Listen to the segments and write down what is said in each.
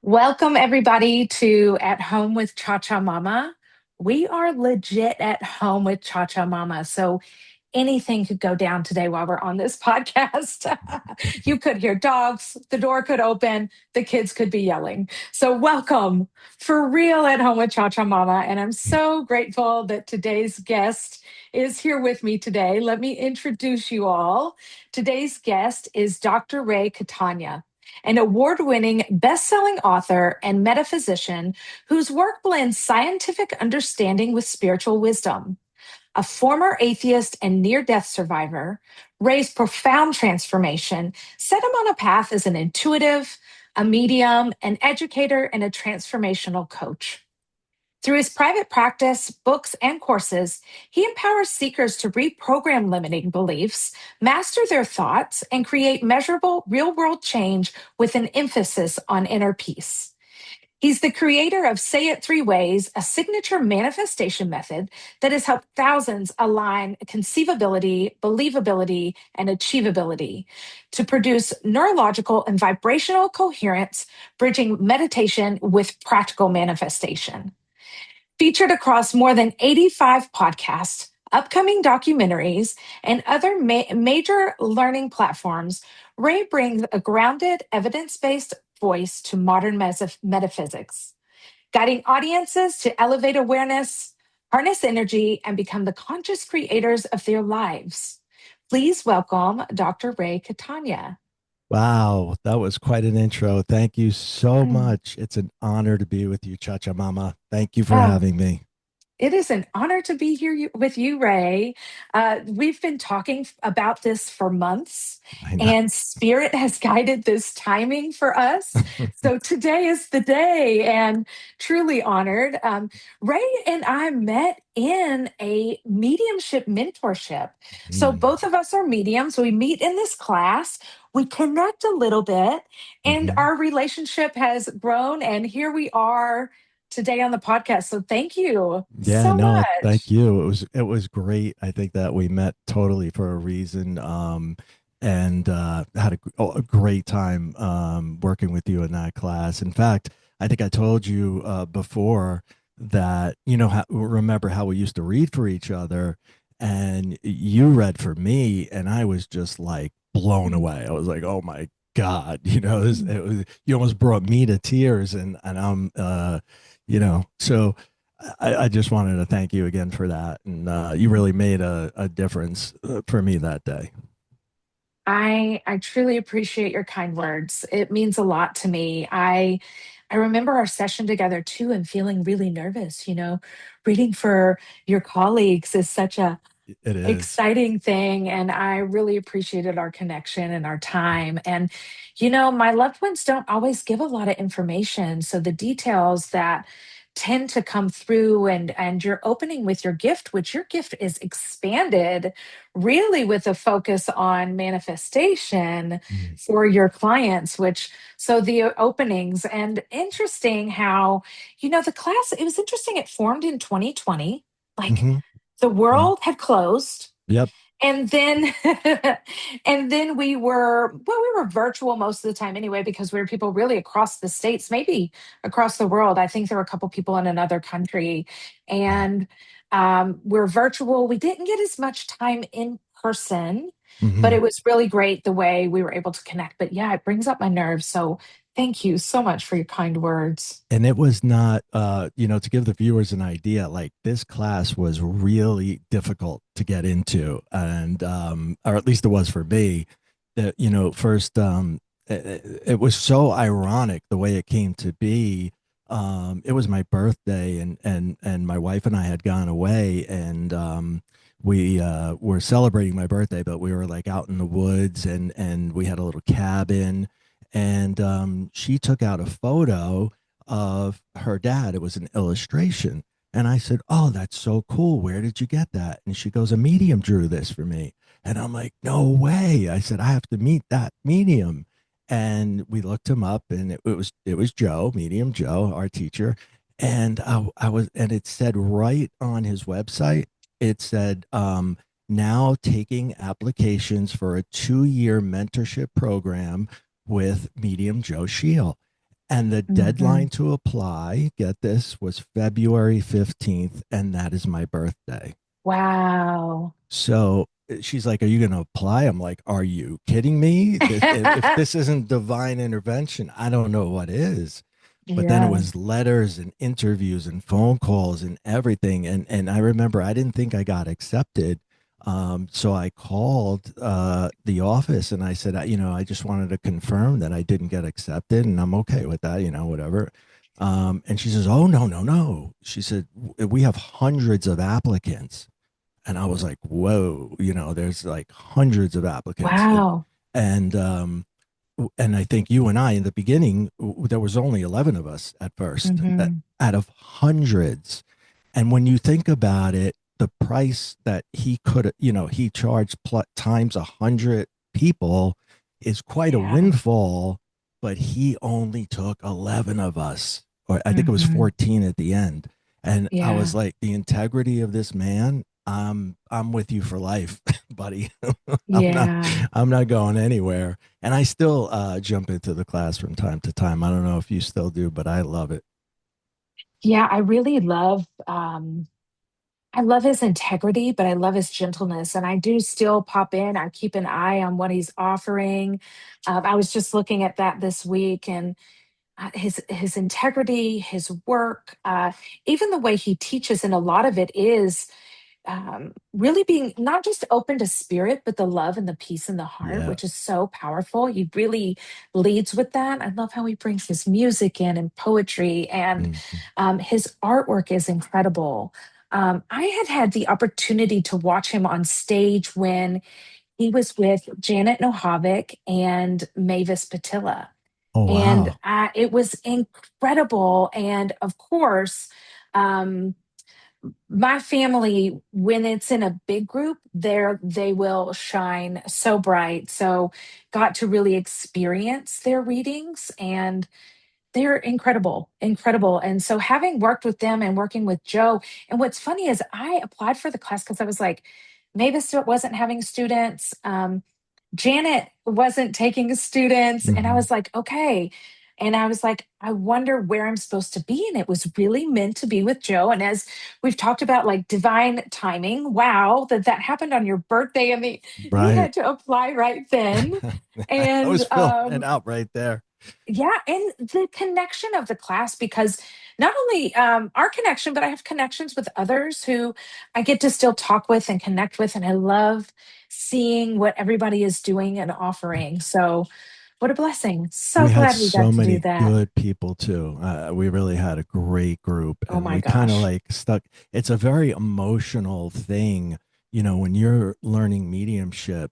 Welcome, everybody, to At Home with Cha Cha Mama. We are legit at home with Cha Cha Mama. So anything could go down today while we're on this podcast. You could hear dogs, the door could open, the kids could be yelling. So, welcome for real at home with Cha Cha Mama. And I'm so grateful that today's guest is here with me today. Let me introduce you all. Today's guest is Dr. Ray Catania, an award winning best selling author and metaphysician whose work blends scientific understanding with spiritual wisdom. A former atheist and near death survivor, Ray's profound transformation set him on a path as an intuitive, a medium, an educator, and a transformational coach. Through his private practice, books, and courses, he empowers seekers to reprogram limiting beliefs, master their thoughts, and create measurable real world change with an emphasis on inner peace. He's the creator of Say It Three Ways, a signature manifestation method that has helped thousands align conceivability, believability, and achievability to produce neurological and vibrational coherence, bridging meditation with practical manifestation. Featured across more than 85 podcasts, upcoming documentaries, and other major learning platforms, Ray brings a grounded, evidence based voice to modern metaphysics, guiding audiences to elevate awareness, harness energy, and become the conscious creators of their lives. Please welcome Dr. Ray Catania. Wow, that was quite an intro. Thank you so much. It's an honor to be with you, Cha Cha Mama. Thank you for Oh, having me. it is an honor to be here with you, Ray. We've been talking about this for months, I know. and Spirit has guided this timing for us. So today is the day, and truly honored. Ray and I met in a mediumship mentorship. So Mm, both of us are mediums. We meet in this class. We connect a little bit, and mhm. our relationship has grown. And here we are today on the podcast. So thank you Yeah, so no, thank much. you. It was great. I think that we met totally for a reason. And had a great time working with you in that class. In fact, I think I told you before that, remember how we used to read for each other, and you read for me, and I was just like blown away. I was like, oh my God, you almost brought me to tears, and so I just wanted to thank you again for that. And you really made a difference for me that day. I truly appreciate your kind words. It means a lot to me. I remember our session together too and feeling really nervous, reading for your colleagues is such a It is. exciting thing, and I really appreciated our connection and our time. And my loved ones don't always give a lot of information, so the details that tend to come through, and you're opening with your gift, which your gift is expanded really with a focus on manifestation Mm. for your clients, which so the openings, and interesting how the class, it was interesting, it formed in 2020, like Hmm. the Yeah. world had closed, Yep. and then and then we were virtual most of the time anyway, because we were people really across the states, maybe across the world. I think there were a couple people in another country, Wow. and we're virtual. We didn't get as much time in person, but Hmm. it was really great the way we were able to connect. But yeah, it brings up my nerves, so thank you so much for your kind words. And it was not, to give the viewers an idea, like this class was really difficult to get into, and or at least it was for me. That first, it was so ironic the way it came to be. It was my birthday, and my wife and I had gone away, and we were celebrating my birthday, but we were like out in the woods, and we had a little cabin, and she took out a photo of her dad. It was an illustration. And I said, oh, that's so cool. Where did you get that? And she goes, a medium drew this for me. And I'm like, no way. I said, I have to meet that medium. And we looked him up, and it was Joe, medium Joe, our teacher. And and it said right on his website, it said, now taking applications for a 2-year mentorship program with medium Joe Shield. And the Hmm. deadline to apply, get this, was February 15th, and that is my birthday. Wow. So she's like, "Are you going to apply?" I'm like, "Are you kidding me? If this isn't divine intervention, I don't know what is." But then it Yeah. was letters and interviews and phone calls and everything. And I remember I didn't think I got accepted. So I called the office and I said, I just wanted to confirm that I didn't get accepted and I'm okay with that, whatever. And she says, "Oh, no, no, no." She said, "We have hundreds of applicants." And I was like, "Whoa, there's like hundreds of applicants." Wow. And and I think you and I in the beginning, there was only 11 of us at first, Hmm. out of hundreds. And when you think about it, the price that he could, he charged times 100 people is quite a Yeah. windfall, but he only took 11 of us, or I think it was Hmm. 14 at the end. And I was Yeah. like, the integrity of this man, I'm with you for life, buddy. I'm not, Yeah. I'm not going anywhere. And I still jump into the class from time to time. I don't know if you still do, but I love it. Yeah. I love his integrity, but I love his gentleness. And I do still pop in. I keep an eye on what he's offering. I was just looking at that this week, and his integrity, his work, even the way he teaches, and a lot of it is really being not just open to spirit, but the love and the peace in the heart, Yeah. which is so powerful. He really leads with that. I love how he brings his music in and poetry, and Mhm. his artwork is incredible. I had the opportunity to watch him on stage when he was with Janet Nohavik and Mavis Patilla. Oh, And wow. it was incredible. And of course, um, my family, when it's in a big group, they will shine so bright. So got to really experience their readings, and they're incredible, incredible. And so having worked with them and working with Joe, and what's funny is I applied for the class because I was like, Mavis wasn't having students. Janet wasn't taking students. And I Hmm. was like, okay. And I was like, I wonder where I'm supposed to be. And it was really meant to be with Joe. And as we've talked about, like divine timing, wow, that happened on your birthday. And you Right. had to apply right then. I was And filling it out right there. yeah, and the connection of the class, because not only our connection, but I have connections with others who I get to still talk with and connect with. And I love seeing what everybody is doing and offering. So, what a blessing. So We had glad we so got to do many that. good people too. We really had a great group, Oh and my we kind of gosh. like stuck. It's a very emotional thing, when you're learning mediumship.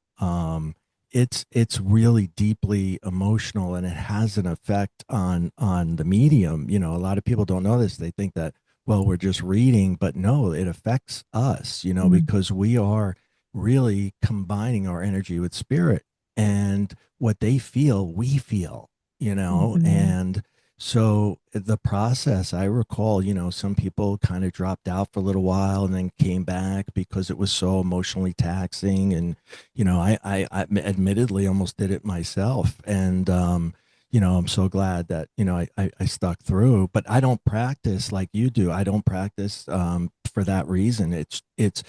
It's really deeply emotional, and it has an effect on the medium. A lot of people don't know this. They think that, well, we're just reading, but no, it affects us. Mm, Because we are really combining our energy with spirit, and what they feel, we feel, mhm. and so the process, I recall, some people kind of dropped out for a little while and then came back because it was so emotionally taxing. And, I admittedly almost did it myself. And, I'm so glad that, I stuck through, but I don't practice like you do. I don't practice for that reason. It's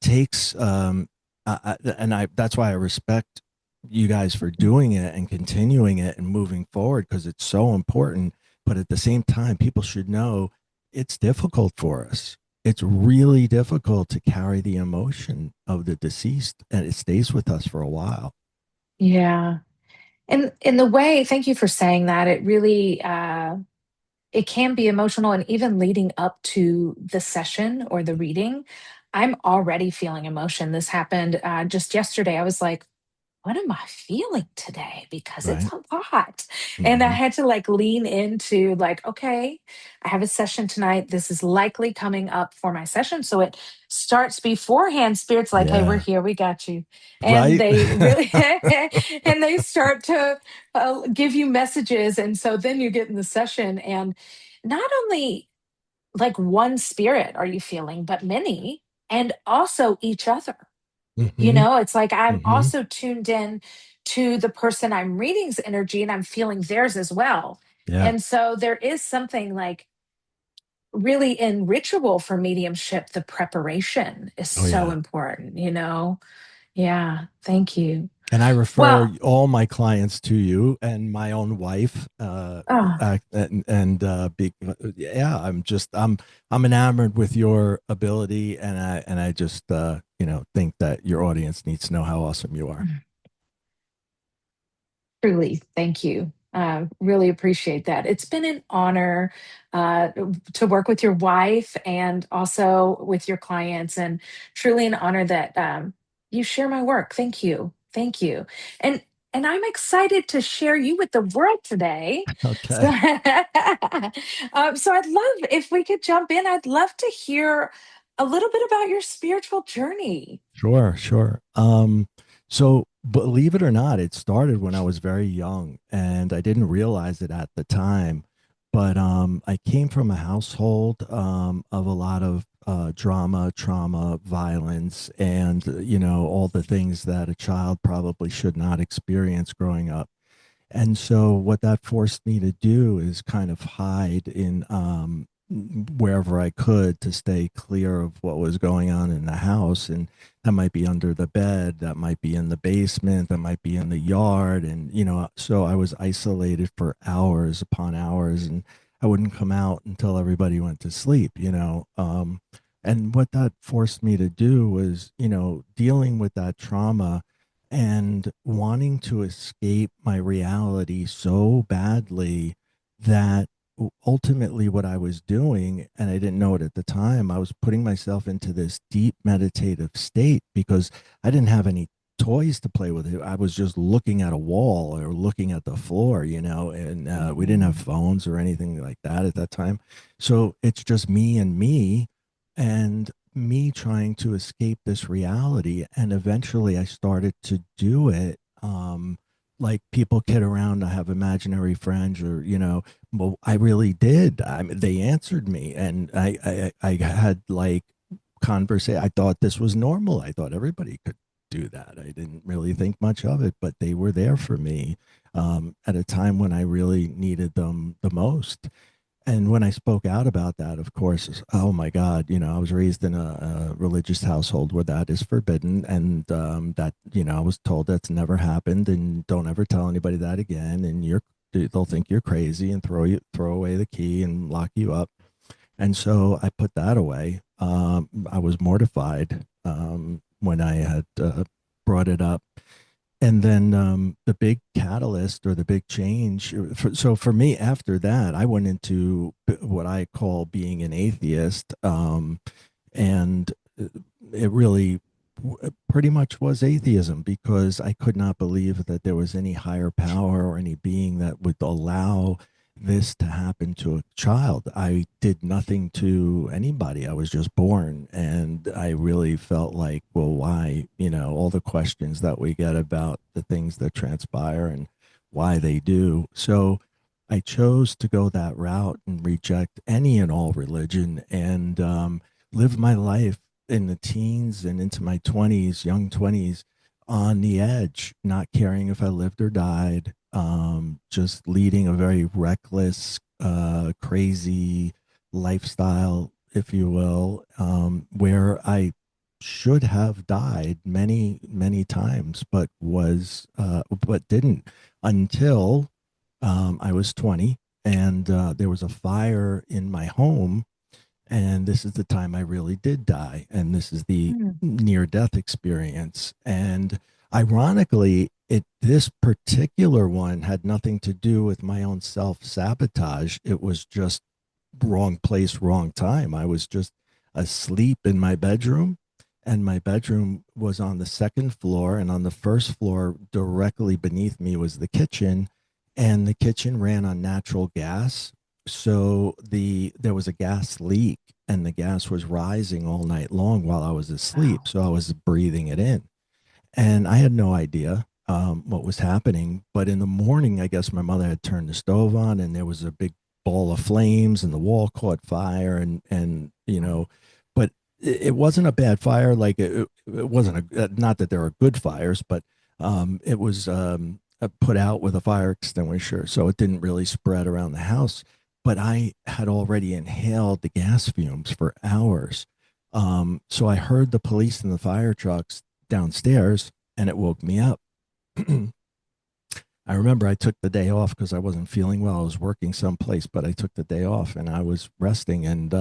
takes and I that's why I respect you guys for doing it and continuing it and moving forward, because it's so important. But at the same time, people should know it's difficult for us. It's really difficult to carry the emotion of the deceased, and it stays with us for a while. Yeah. And in the way, thank you for saying that. It really, it can be emotional. And even leading up to the session or the reading, I'm already feeling emotion. This happened just yesterday. I was like, what am I feeling today? Because it's Right. a lot. And I Hmm. had to like lean into like, okay, I have a session tonight. This is likely coming up for my session. So it starts beforehand. Spirit's like, hey, we're Yeah. here. We got you. And Right. they really, and they start to give you messages. And so then you get in the session, and not only like one spirit are you feeling, but many, and also each other. Hmm. It's like I'm Hmm. also tuned in to the person I'm reading's energy, and I'm feeling theirs as well. Yeah. And so there is something like really in ritual for mediumship, the preparation is Oh so yeah. important, you know? Yeah, thank you. And I Well, refer all my clients to you and my own wife. oh, Yeah, I'm enamored with your ability, and I just think that your audience needs to know how awesome you are. truly, thank you. Really appreciate that. It's been an honor uh, to work with your wife and also with your clients, and truly an honor that you share my work. Thank you, thank you, and I'm excited to share you with the world today. So, Okay. so I'd love if we could jump in. I'd love to hear a little bit about your spiritual journey. Sure, sure. So believe it or not, it started when I was very young and I didn't realize it at the time. But I came from a household of a lot of drama, trauma, violence, and, all the things that a child probably should not experience growing up. And so what that forced me to do is kind of hide in wherever I could to stay clear of what was going on in the house. And that might be under the bed, that might be in the basement, that might be in the yard. And, so I was isolated for hours upon hours, and I wouldn't come out until everybody went to sleep. And what that forced me to do was, dealing with that trauma and wanting to escape my reality so badly that ultimately what I was doing, and I didn't know it at the time, I was putting myself into this deep meditative state because I didn't have any toys to play with. I was just looking at a wall or looking at the floor, and we didn't have Mhm. phones or anything like that at that time. So it's just me and me. And me trying to escape this reality. And eventually I started to do it. Like people kid around, I have imaginary friends, or, well, I really did. They answered me, and I had like conversation. I thought this was normal. I thought everybody could do that. I didn't really think much of it, but they were there for me at a time when I really needed them the most. And when I spoke out about that, of course, oh my God, I was raised in a religious household where that is forbidden. And that, I was told that's never happened, and don't ever tell anybody that again. And they'll think you're crazy and throw away the key and lock you up. And so I put that away. I was mortified when I had brought it up. And then the big catalyst or the big change. So for me, after that, I went into what I call being an atheist. And it really pretty much was atheism because I could not believe that there was any higher power or any being that would allow this to happen to a child. I did nothing to anybody. I was just born. And I really felt like, well, why? All the questions that we get about the things that transpire and why they do. So I chose to go that route and reject any and all religion and live my life in the teens and into my 20s, young 20s, on the edge, not caring if I lived or died, just leading a very reckless, crazy lifestyle, if you will, where I should have died many, many times, but didn't until I was 20, and there was a fire in my home, and this is the time I really did die. And this is the Mm. near death experience. And ironically, this particular one had nothing to do with my own self sabotage. It was just wrong place, wrong time. I was just asleep in my bedroom, and my bedroom was on the second floor. And on the first floor, directly beneath me, was the kitchen. And the kitchen ran on natural gas. So there was a gas leak, and the gas was rising all night long while I was asleep. Wow. So I was breathing it in. And I had no idea what was happening. But in the morning, I guess my mother had turned the stove on, and there was a big ball of flames, and the wall caught fire. But it wasn't a bad fire. Like it wasn't not that there are good fires, but it was put out with a fire extinguisher, so it didn't really spread around the house. But I had already inhaled the gas fumes for hours. So I heard the police and the fire trucks downstairs, and it woke me up. I remember I took the day off because I wasn't feeling well. I was working someplace, but I took the day off and I was resting. And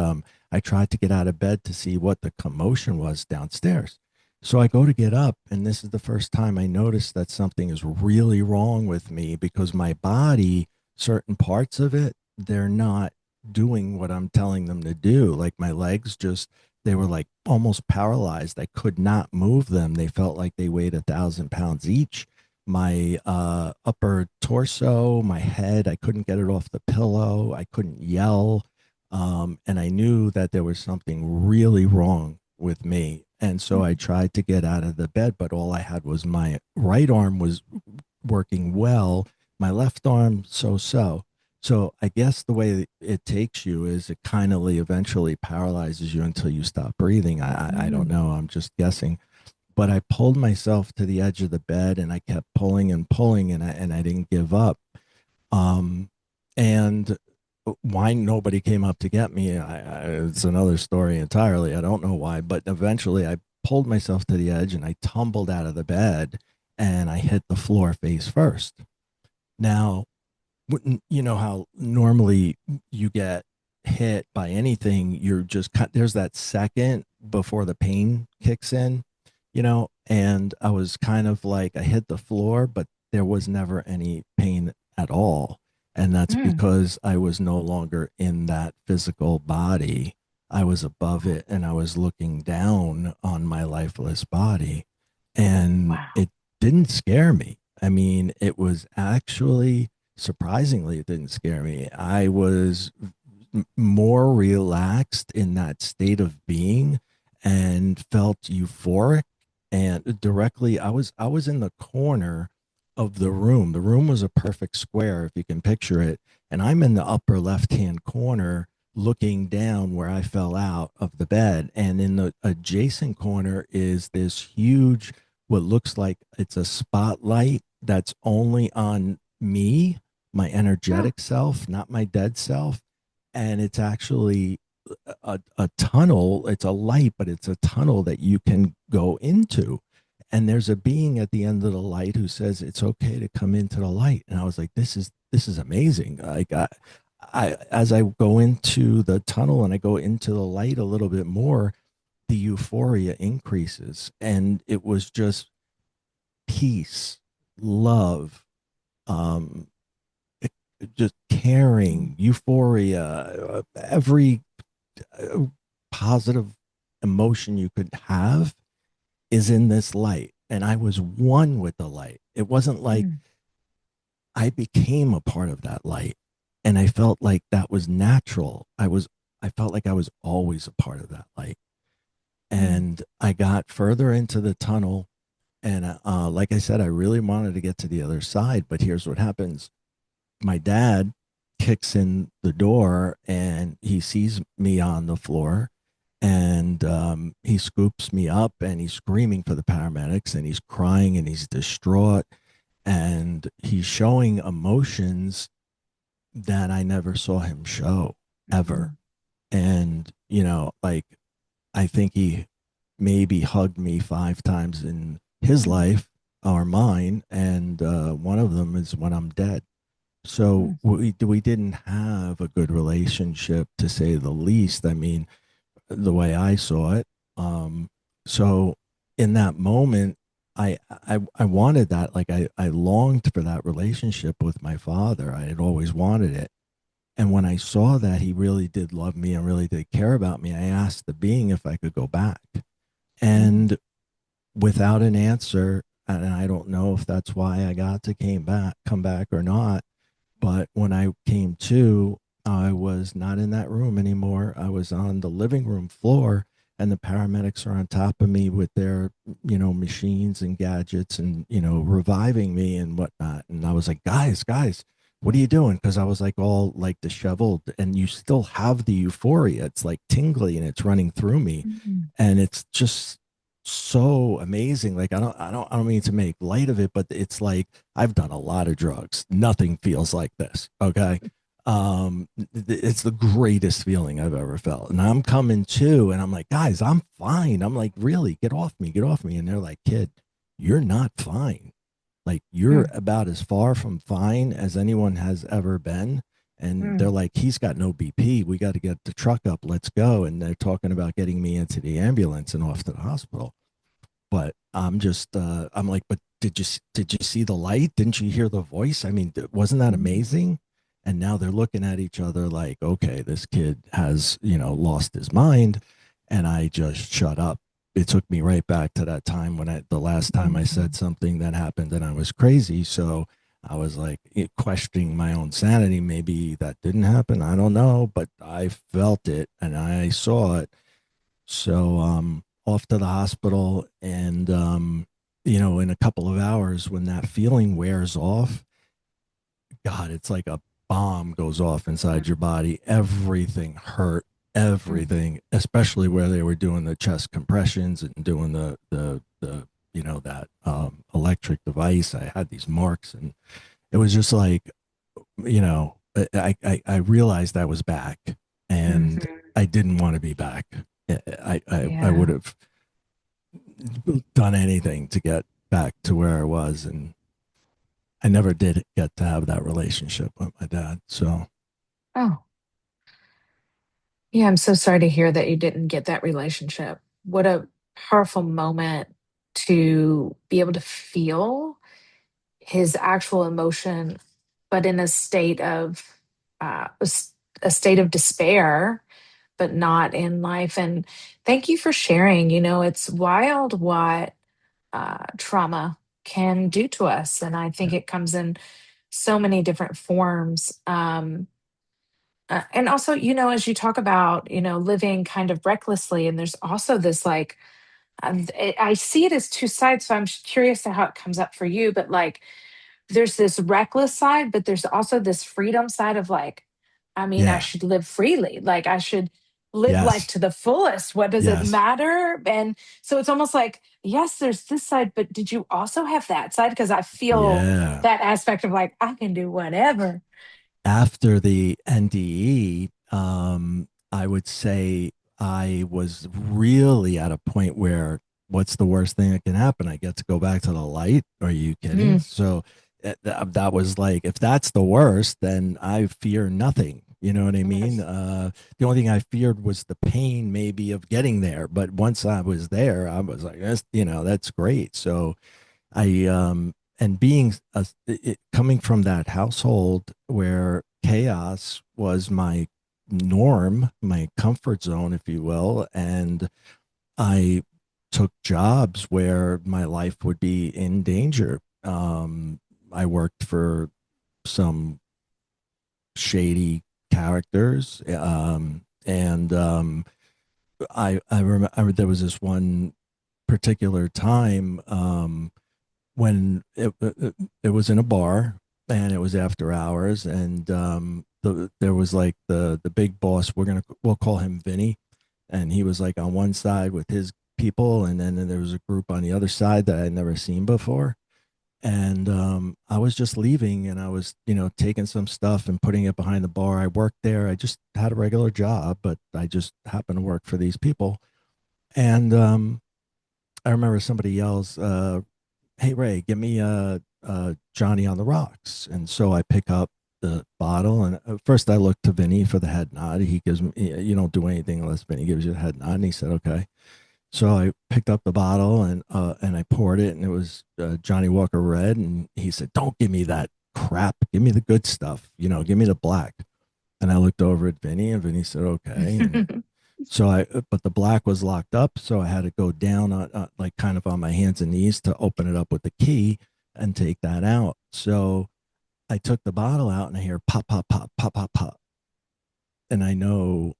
I tried to get out of bed to see what the commotion was downstairs. So I go to get up, and this is the first time I noticed that something is really wrong with me because my body, certain parts of it, they're not doing what I'm telling them to do. Like my legs just, they were like almost paralyzed. I could not move them. They felt like they weighed 1,000 pounds each. My upper torso, my head, I couldn't get it off the pillow. I couldn't yell. And I knew that there was something really wrong with me. And so I tried to get out of the bed, but all I had was my right arm was working well, my left arm so so. So I guess the way it takes you is it kind of eventually paralyzes you until you stop breathing. I don't Mm. know. I'm just guessing, but I pulled myself to the edge of the bed and I kept pulling and pulling, and I didn't give up. Um, and why nobody came up to get me, it's another story entirely. I don't know why, but eventually I pulled myself to the edge and I tumbled out of the bed and I hit the floor face first. Now, you know how normally you get hit by anything, you're just there's that second before the pain kicks in, and I was kind of like, I hit the floor, but there was never any pain at all. And that's Mm. because I was no longer in that physical body. I was above it and I was looking down on my lifeless body. And Wow. it didn't scare me. I mean, it was actually surprisingly, it didn't scare me. I was more relaxed in that state of being and felt euphoric. And directly, I was in the corner of the room. The room was a perfect square, if you can picture it. And I'm in the upper left hand corner looking down where I fell out of the bed. And in the adjacent corner is this huge, what looks like it's a spotlight that's only on me, my Mm. energetic self, not my dead self. And it's actually a tunnel. It's a light, but it's a tunnel that you can go into. And there's a being at the end of the light who says it's okay to come into the light. And I was like, this is amazing. Like I as I go into the tunnel and I go into the light a little bit more, the euphoria increases, and it was just peace, love, um, just caring, euphoria, every uh, positive emotion you could have is in this light. And I was one with the light. It wasn't like Mm. I became a part of that light. And I felt like that was natural. I felt like I was always a part of that light. Mm. And I got further into the tunnel. And like I said, I really wanted to get to the other side. But here's what happens: my dad kicks in the door and he sees me on the floor, and he scoops me up and he's screaming for the paramedics and he's crying and he's distraught and he's showing emotions that I never saw him show ever. Mm. And, like, I think he maybe hugged me 5 times in his Mm. life or mine. And one of them is when I'm dead. So Mm. we didn't have a good relationship, to say the least. I mean, the way I saw it. Um, so in that moment, I wanted that. Like I longed for that relationship with my father. I had always wanted it. And when I saw that he really did love me and really did care about me, I asked the being if I could go back. Mm. And without an answer, and I don't know if that's why I got to come back or not, but when I came to, I was not in that room anymore. I was on the living room floor, and the paramedics are on top of me with their, machines and gadgets and, reviving me and whatnot. And I was like, guys, what are you doing? Because I was like all like disheveled, and you still have the euphoria. It's like tingly and it's running through me. Mm. And it's just so amazing. Like I don't mean to make light of it, but it's like I've done a lot of drugs. Nothing feels like this. Okay. It's the greatest feeling I've ever felt. And I'm coming to, and I'm like, guys, I'm fine. I'm like, really, get off me. And they're like, kid, you're not fine. Like you're Mm, about as far from fine as anyone has ever been. And they're mm, like, he's got no BP. We got to get the truck up. Let's go. And they're talking about getting me into the ambulance and off to the hospital. But I'm just, I'm like, but did you see the light? Didn't you hear the voice? I mean, wasn't that mm, amazing? And now they're looking at each other like, okay, this kid has, lost his mind. And I just shut up. It took me right back to that time when the last time I said mhm, something that happened and I was crazy. So I was like questioning my own sanity. Maybe that didn't happen. I don't know, but I felt it and I saw it. So off to the hospital, and in a couple of hours, when that feeling wears off, God, it's like a bomb goes off inside your body. Everything hurt, mm, everything, especially where they were doing the chest compressions and doing the that electric device. I had these marks, and it was just like, I realized I was back, and mhm. I didn't want to be back. I would Yeah. have done anything to get back to where I was, and I never did get to have that relationship with my dad. So Oh, yeah. I'm so sorry to hear that you didn't get that relationship. What a powerful moment to be able to feel his actual emotion, but in a state of a state of despair, but not in life. And thank you for sharing. It's wild what trauma can do to us, and I think yeah, it comes in so many different forms. And also, as you talk about, living kind of recklessly, and there's also this like, I see it as two sides. So I'm curious to how it comes up for you, but like, there's this reckless side, but there's also this freedom side of like, I mean, I yeah, should live freely. Like, I should live life yes, to the fullest. What does it yes, matter? And so it's almost like, yes, there's this side, but did you also have that side? Because I feel yeah. that aspect of like, I can do whatever. After the NDE, I would say I was really at a point where what's the worst thing that can happen? I get to go back to the light. Are you kidding? Mm, So that was like, if that's the worst, then I fear nothing. You know what I mean? yes. The only thing I feared was the pain, maybe, of getting there. But once I was there, I was like, that's great. So and being coming from that household where chaos was my norm, my comfort zone, if you will, and I took jobs where my life would be in danger. I worked for some shady characters, and I there was this one particular time. When it was in a bar and it was after hours, and there was like the big boss, we'll call him Vinny, and he was like on one side with his people, and then there was a group on the other side that I'd never seen before. And I was just leaving, and I was taking some stuff and putting it behind the bar. I worked there. I just had a regular job, but I just happened to work for these people. And I remember somebody yells, hey Ray, give me a Johnny on the rocks. And so I pick up the bottle, and first I look to Vinny for the head nod. He gives me, you don't do anything unless Vinny gives you a head nod. And he said, okay. So I picked up the bottle, and I poured it, and it was Johnny Walker Red. And he said, don't give me that crap. Give me the good stuff. Give me the black. And I looked over at Vinny, and Vinny said, okay. And so but the black was locked up, so I had to go down on, like kind of on my hands and knees to open it up with the key and take that out. So I took the bottle out, and I hear pop, pop, pop, pop, pop, pop, and I know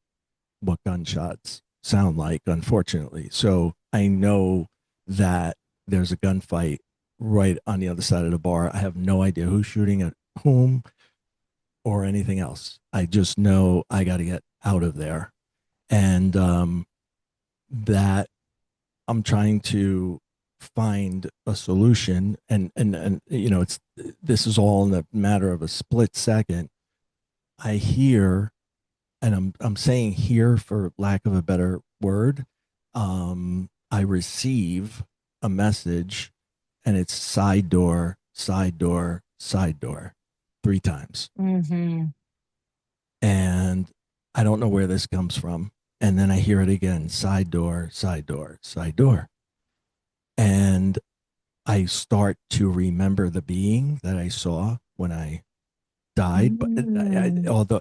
what gunshots sound like, unfortunately. So I know that there's a gunfight right on the other side of the bar. I have no idea who's shooting at whom or anything else. I just know I got to get out of there, and that I'm trying to find a solution, and you know, it's this is all in a matter of a split second. I hear, and I'm saying here for lack of a better word, I receive a message, and it's side door, side door, side door, 3 times, Mm-hmm. and I don't know where this comes from. And then I hear it again, side door, side door, side door, and I start to remember the being that I saw when I died. But Mm. although,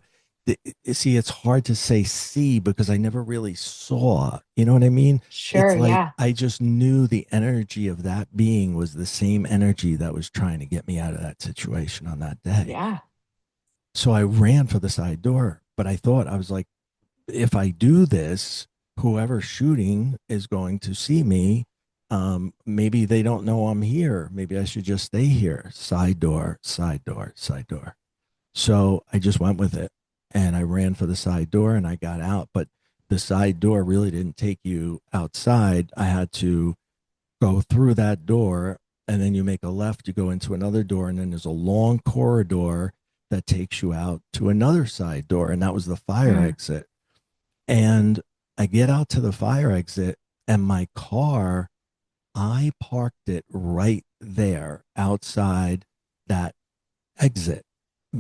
see, it's hard to say see because I never really saw. You know what I mean? Sure, It's like yeah. I just knew the energy of that being was the same energy that was trying to get me out of that situation on that day. Yeah. So I ran for the side door, but I thought, I was like, if I do this, whoever's shooting is going to see me. Maybe they don't know I'm here. Maybe I should just stay here. Side door, side door, side door. So I just went with it, and I ran for the side door and I got out. But the side door really didn't take you outside. I had to go through that door, and then you make a left, you go into another door, and then there's a long corridor that takes you out to another side door. And that was the fire Mm. exit. And I get out to the fire exit, and my car, I parked it right there outside that exit.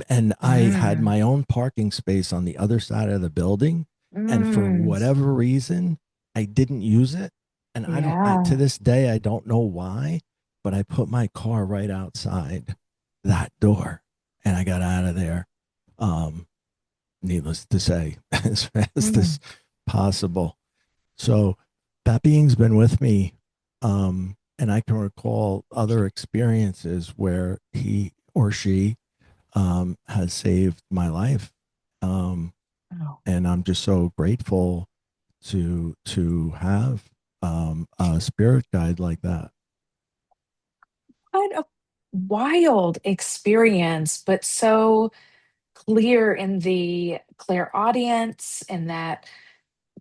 And I had Mm. my own parking space on the other side of the building. And for Mm. whatever reason, I didn't use it. And to Yeah. this day, I don't know why, but I put my car right outside that door and I got out of there. Um, Needless to say, as fast Mm. as possible. So that being's been with me. And I can recall other experiences where he or she has saved my life. Um, Oh, and I'm just so grateful to have a spirit guide like that. what a wild experience, but so clear in the clairaudience and that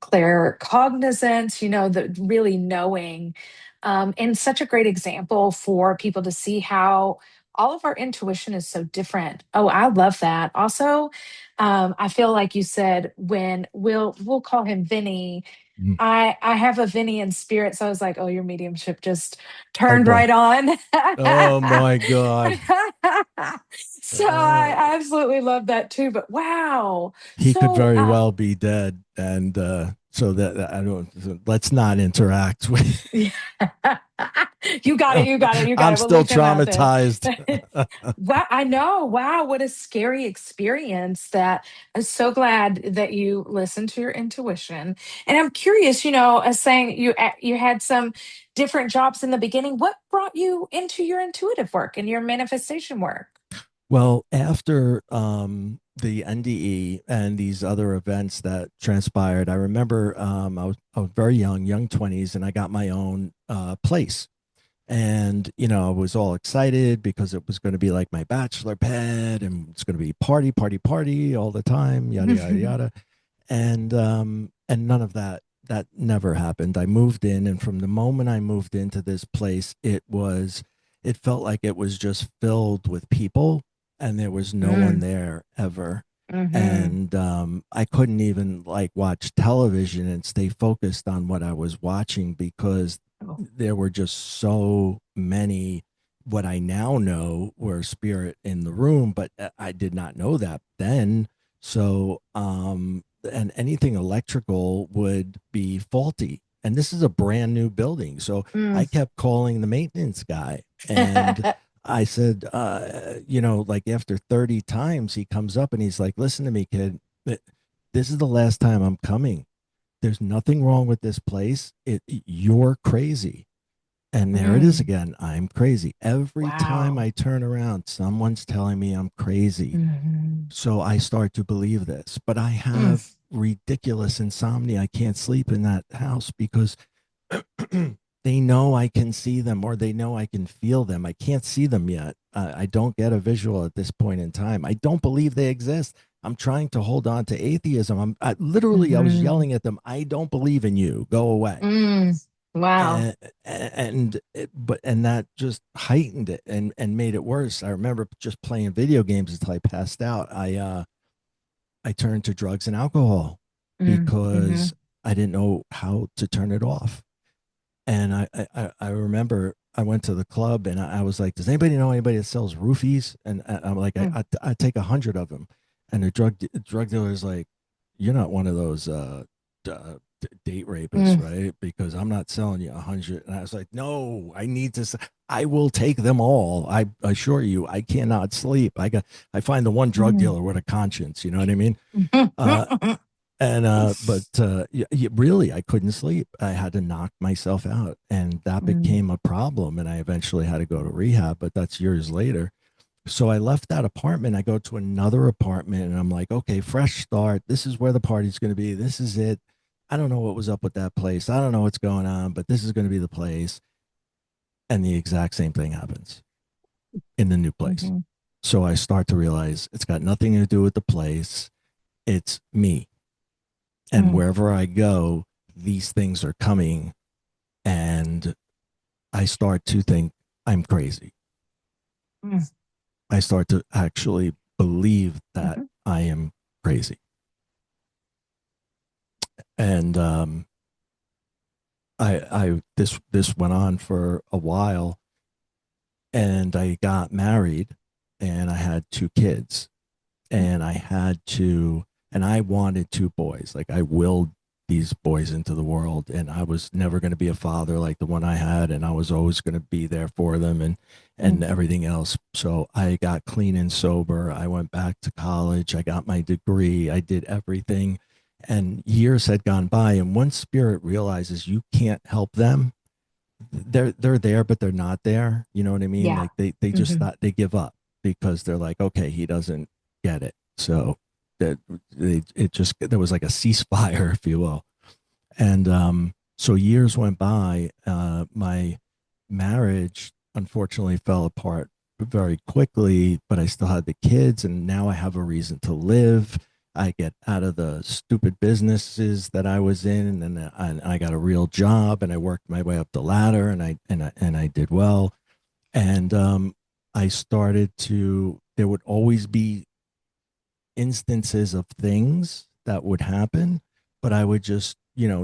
claircognizance, the really knowing, and such a great example for people to see how all of our intuition is so different. Oh, I love that. Also, I feel like you said when we'll call him Vinny. Mm. I have a Vinny in spirit, so I was like, oh, your mediumship just Oh turned boy. right on. Oh my God. So Uh, I absolutely love that too. But wow. he could So very well be dead. And so that I don't, let's not interact with. yeah. You got it. You got it. You got I'm it. We'll still leave him out then. traumatized. Wow. I know. Wow. What a scary experience that I'm so glad that you listened to your intuition. And I'm curious, as saying you had some different jobs in the beginning. What brought you into your intuitive work and your manifestation work? Well, after the NDE and these other events that transpired, I remember I was very young 20s, and I got my own place. And, I was all excited because it was going to be like my bachelor pad and it's going to be party, party, party all the time, yada, yada, yada. And none of that never happened. I moved in, and from the moment I moved into this place, it felt like it was just filled with people, and there was no one Mm, there ever. hmm. And I couldn't even like watch television and stay focused on what I was watching because Oh. there were just so many, what I now know were spirit in the room, but I did not know that then. So and anything electrical would be faulty, and this is a brand new building, so Mm. I kept calling the maintenance guy, and I said, like after 30 times he comes up and he's like, listen to me, kid, this is the last time I'm coming. There's nothing wrong with this place. You're crazy. And there it is Mm. again. I'm crazy. Every time Wow. I turn around, someone's telling me I'm crazy. Hmm. So I start to believe this. But I Mm. have ridiculous insomnia. I can't sleep in that house because they know I can see them or they know I can feel them. I can't see them yet. I don't get a visual at this point in time. I don't believe they exist. I'm trying to hold on to atheism. I was Hmm. yelling at them. I don't believe in you. Go away. Mm. Wow. And that just heightened it and made it worse. I remember just playing video games until I passed out. I turned to drugs and alcohol Mm-hmm. because I didn't know how to turn it off. And I remember I went to the club and I was like, "Does anybody know anybody that sells roofies?" And I'm like, I take 100 of them." And the drug dealer is like, "You're not one of those date rapists, Mm-hmm. right? Because I'm not selling you 100." And I was like, "No, I need to. I will take them all. I assure you, I cannot sleep. I find the one drug dealer with a conscience. You know what I mean?" Uh, really, I couldn't sleep. I had to knock myself out, and that Mm. became a problem. And I eventually had to go to rehab, but that's years later. So I left that apartment. I go to another apartment, and I'm like, okay, fresh start. This is where the party's going to be. This is it. I don't know what was up with that place. I don't know what's going on, but this is going to be the place. And the exact same thing happens in the new place. Mhm. So I start to realize it's got nothing to do with the place. It's me. And Mm. wherever I go, these things are coming. And I start to think I'm crazy. Mm. I start to actually believe that Mhm. I am crazy. And this went on for a while, and I got married, and I had two kids, and I wanted two boys. Like I willed these boys into the world, and I was never going to be a father like the one I had, and I was always going to be there for them and Mhm. everything else. So I got clean and sober. I went back to college. I got my degree. I did everything. And years had gone by, and once spirit realizes you can't help them, they're there, but they're not there. You know what I mean? Yeah. Like they just Mhm. thought they give up because they're like, okay, he doesn't get it. So that it just there was like a ceasefire, if you will. And so years went by. My marriage unfortunately fell apart very quickly, but I still had the kids, and now I have a reason to live. I get out of the stupid businesses that I was in, and I got a real job, and I worked my way up the ladder, and I did well. And I started to. There would always be instances of things that would happen, but I would just,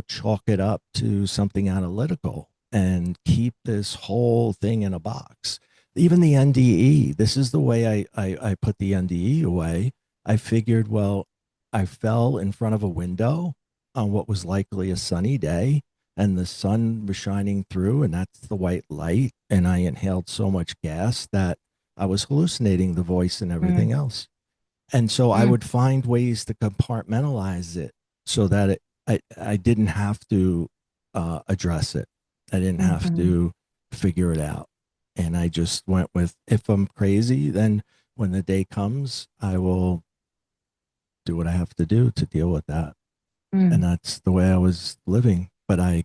chalk it up to something analytical and keep this whole thing in a box. Even the NDE, this is the way I put the NDE away. I figured, well, I fell in front of a window on what was likely a sunny day, and the sun was shining through, and that's the white light. And I inhaled so much gas that I was hallucinating the voice and Mm. everything else. And so I Mm. would find ways to compartmentalize it so that I didn't have to address it. I didn't have Mhm. to figure it out. And I just went with, if I'm crazy, then when the day comes, I will do what I have to do to deal with that. And Mm. that's the way I was living. But I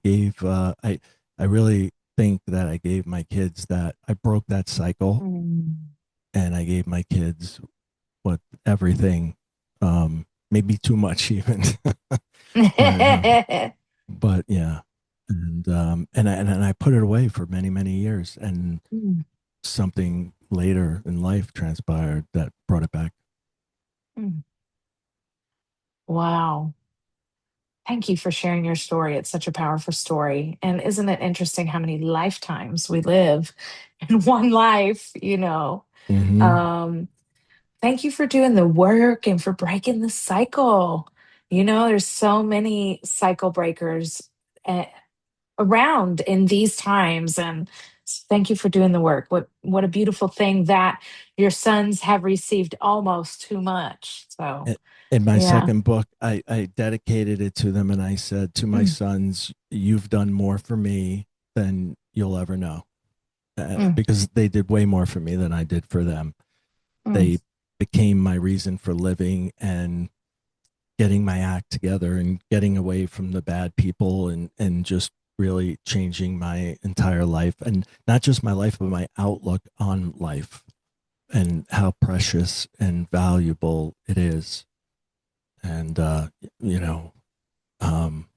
really think that I gave my kids that, I broke that cycle, Mm. and I gave my kids with everything, maybe too much even. but but yeah, and I put it away for many many years, and Mm. something later in life transpired that brought it back. Mm. Wow. Thank you for sharing your story. It's such a powerful story. And isn't it interesting how many lifetimes we live in one life, you know? Mm-hmm. Um, Thank you for doing the work and for breaking the cycle. There's so many cycle breakers uh, around in these times, and thank you for doing the work. What a beautiful thing that your sons have received almost too much. So, In my yeah. second book, I dedicated it to them, and I said to my Mm. sons, "You've done more for me than you'll ever know." Mm. Because they did way more for me than I did for them. Mm. They became my reason for living and getting my act together and getting away from the bad people, and just really changing my entire life, and not just my life but my outlook on life and how precious and valuable it is. And you know um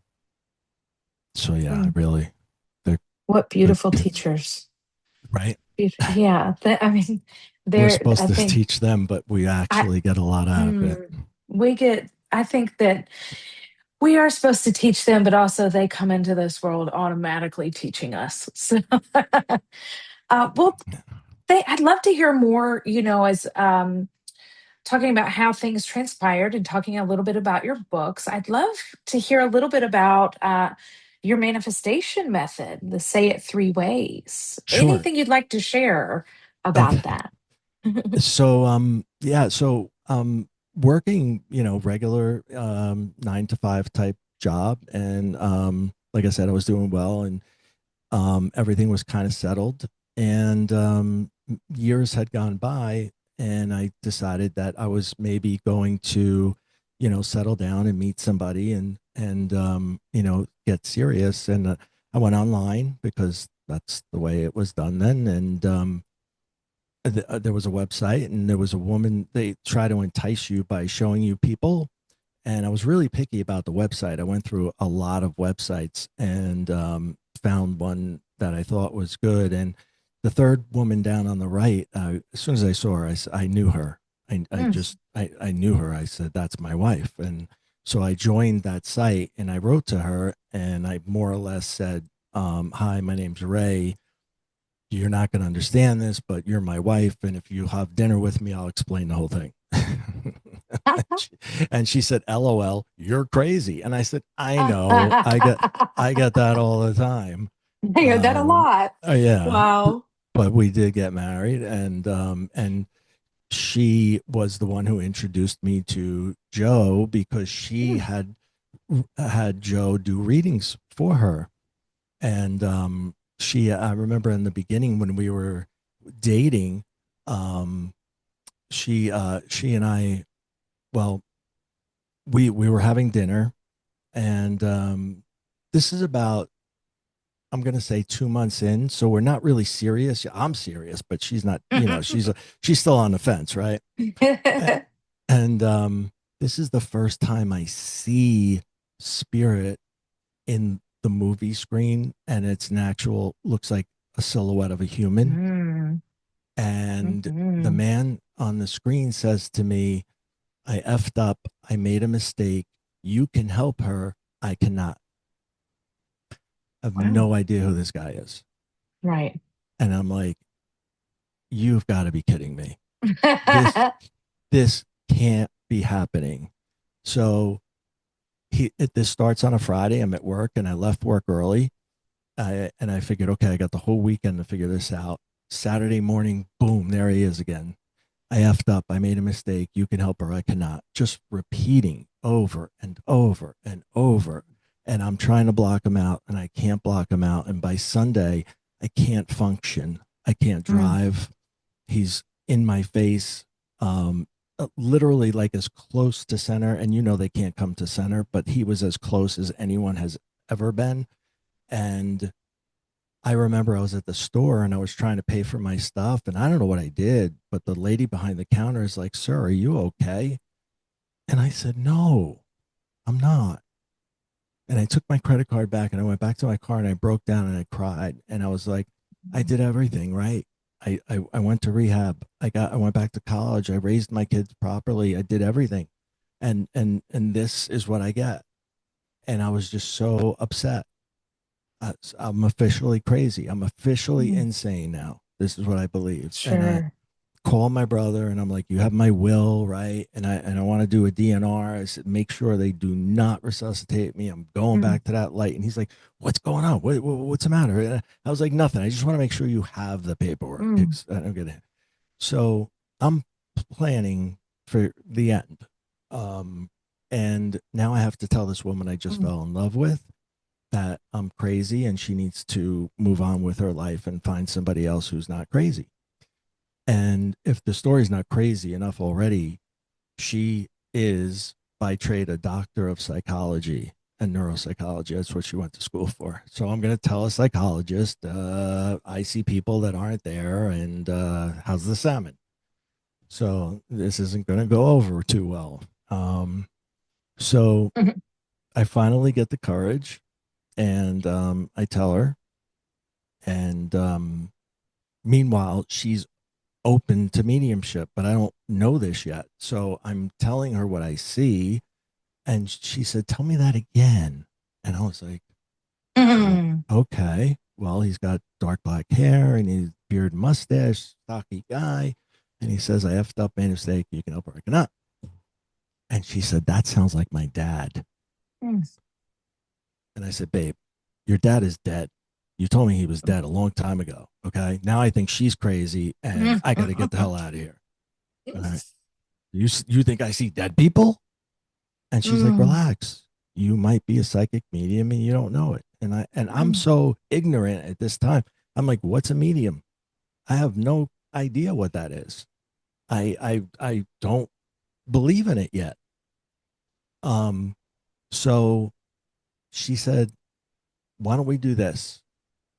so yeah, I Mm. really What But beautiful teachers. right, Yeah, I mean, we're there, supposed I to think teach them, but we I, actually get a lot out of it. we get, I think that we are supposed to teach them, but also they come into this world automatically teaching us. So, well, I'd love to hear more, as talking about how things transpired and talking a little bit about your books. I'd love to hear a little bit about your manifestation method, the Say It Three Ways. Sure. Anything you'd like to share about Okay. that? So yeah, so working, regular 9 to 5 type job, and like I said, I was doing well, and everything was kind of settled, and years had gone by, and I decided that I was maybe going to, settle down and meet somebody, and get serious. And I went online because that's the way it was done then. And there was a website, and there was a woman. They try to entice you by showing you people, and I was really picky about the website. I went through a lot of websites, and found one that I thought was good. And the third woman down on the right, as soon as I saw her, I knew her. Mm. I knew her. I said, that's my wife. And so I joined that site, and I wrote to her, and I more or less said, hi, my name's Ray. You're not going to understand this, but you're my wife. And if you have dinner with me, I'll explain the whole thing. and she said, LOL, you're crazy. And I said, I know, I get that all the time. I hear that a lot. Yeah, Wow. but we did get married, and she was the one who introduced me to Joe, because she Mm. had Joe do readings for her. And I remember in the beginning when we were dating, um, she and I, well, we were having dinner, and this is about, I'm gonna say, 2 months in, so we're not really serious. I'm serious, but she's not. She's still on the fence, right? And this is the first time I see spirit in the movie screen, and it's an actual, looks like a silhouette of a human. Mm, And the mhm. man on the screen says to me, I effed up. I made a mistake. You can help her. I cannot. I have Wow. no idea who this guy is. Right. And I'm like, you've got to be kidding me. This this can't be happening. So this starts on a Friday. I'm at work, and I left work early. And I figured, okay, I got the whole weekend to figure this out. Saturday morning, boom, there he is again. I effed up. I made a mistake. You can help her. I cannot. Just repeating over and over and over. And I'm trying to block him out, and I can't block him out. And by Sunday, I can't function. I can't Mm, drive. He's in my face, literally like as close to center. And they can't come to center, but he was as close as anyone has ever been. And I remember I was at the store, and I was trying to pay for my stuff, and I don't know what I did, but the lady behind the counter is like, "Sir, are you okay?" And I said, "No, I'm not." And I took my credit card back, and I went back to my car, and I broke down, and I cried, and I was like, I did everything right. I went to rehab. I went back to college. I raised my kids properly. I did everything. And this is what I get. And I was just so upset. I'm officially crazy. I'm officially mm. insane now. This is what I believe. And I Sure. call my brother, and I'm like, you have my will, right? And I want to do a DNR. I said, make sure they do not resuscitate me. I'm going Mm, back to that light. And he's like, what's going on? What's the matter? And I was like, nothing. I just want to make sure you have the paperwork. mm, I don't get it. So I'm planning for the end. Um, and now I have to tell this woman I just mm, fell in love with that I'm crazy, and she needs to move on with her life and find somebody else who's not crazy. And if the story's not crazy enough already, she is by trade a doctor of psychology and neuropsychology. That's what she went to school for. So I'm going to tell a psychologist, I see people that aren't there, and how's the salmon? So this isn't going to go over too well. So mhm. I finally get the courage, and I tell her, And meanwhile, she's open to mediumship, but I don't know this yet. So I'm telling her what I see. And she said, "Tell me that again." And I was like, Mm. okay. Well, he's got dark black hair and he's beard and mustache, stocky guy. And he says, "I effed up, made a mistake. You can help or I cannot." And she said, "That sounds like my dad." Mm. And I said, "Babe, your dad is dead. You told me he was dead a long time ago. Okay. Now I think she's crazy and I got to get the hell out of here. All right. You think I see dead people?" And she's like, Mm. "Relax. You might be a psychic medium and you don't know it." And I'm Mm. so ignorant at this time. I'm like, "What's a medium?" I have no idea what that is. I don't believe in it yet. Um, so she said, "Why don't we do this?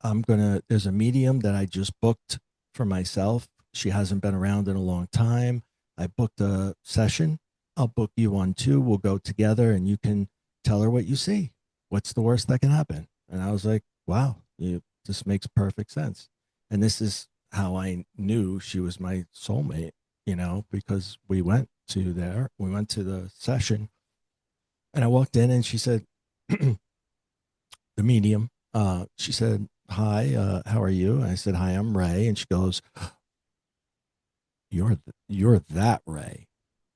There's a medium that I just booked for myself. She hasn't been around in a long time. I booked a session. I'll book you one too. We'll go together and you can tell her what you see. What's the worst that can happen?" And I was like, "Wow, this makes perfect sense." And this is how I knew she was my soulmate, because we went to the session and I walked in and she said, the medium, she said, "Hi, how are you?" And I said, "Hi, I'm Ray." And she goes, you're that Ray."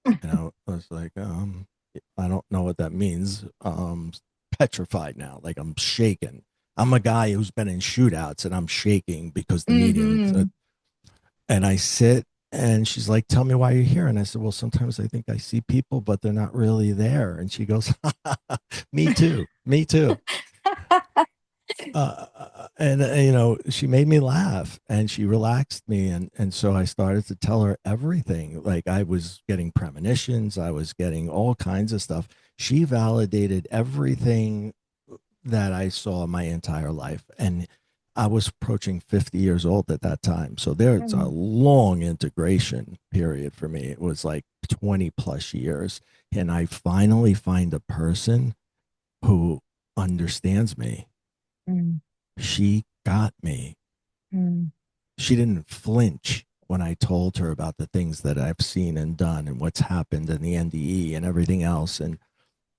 And I was like, I don't know what that means. Petrified now, like I'm shaking. I'm a guy who's been in shootouts and I'm shaking because the medium. Mhm. And I sit and she's like, "Tell me why you're here." And I said, "Well, sometimes I think I see people, but they're not really there." And she goes, "Me too, me too." She made me laugh and she relaxed me, and so I started to tell her everything. Like I was getting premonitions, I was getting all kinds of stuff. She validated everything that I saw my entire life, and I was approaching 50 years old at that time, so there's a Mm. long integration period for me. It was like 20 plus years, and I finally find a person who understands me. Mm. She got me. Mm. She didn't flinch when I told her about the things that I've seen and done and what's happened in the NDE and everything else. And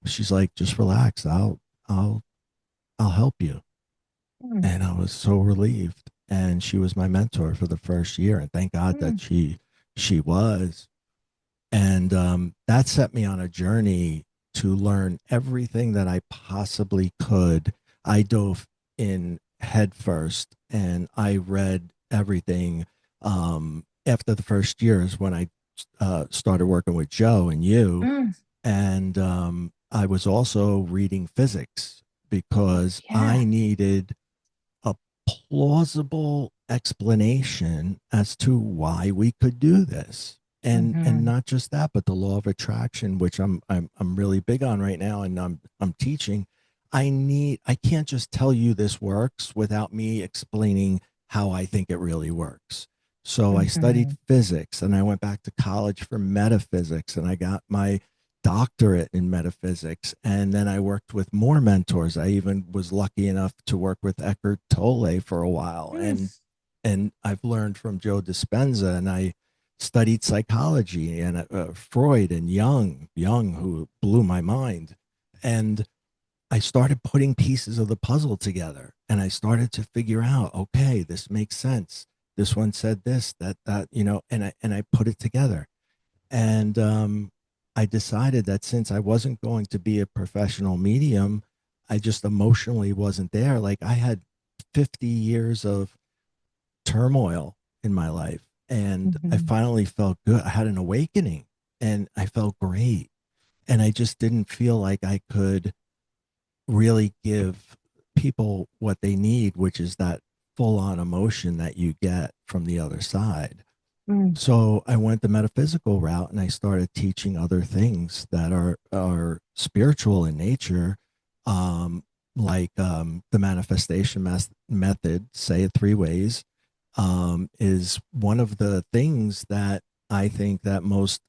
she's like, "Just relax. I'll, I'll help you." Mm. And I was so relieved. And she was my mentor for the first year. And thank God that Mm. she was. And that set me on a journey to learn everything that I possibly could. I dove in head first and I read everything. After the first years, when I started working with Joe and you, Mm. and I was also reading physics because Yeah. I needed a plausible explanation as to why we could do this. And Mhm. not just that, but the law of attraction, which I'm really big on right now, and I'm teaching. I can't just tell you this works without me explaining how I think it really works. So I studied Mhm. physics and I went back to college for metaphysics and I got my doctorate in metaphysics. And then I worked with more mentors. I even was lucky enough to work with Eckhart Tolle for a while. Mm. And I've learned from Joe Dispenza, and I studied psychology and Freud and Jung, who blew my mind. And I started putting pieces of the puzzle together and I started to figure out, okay, this makes sense. This one said this, and I put it together. And I decided that since I wasn't going to be a professional medium, I just emotionally wasn't there. Like I had 50 years of turmoil in my life, and I Mhm. finally felt good. I had an awakening and I felt great. And I just didn't feel like I could really give people what they need, which is that full on emotion that you get from the other side. Mm. So I went the metaphysical route and I started teaching other things that are spiritual in nature, like the manifestation method, say it three ways, is one of the things that I think that most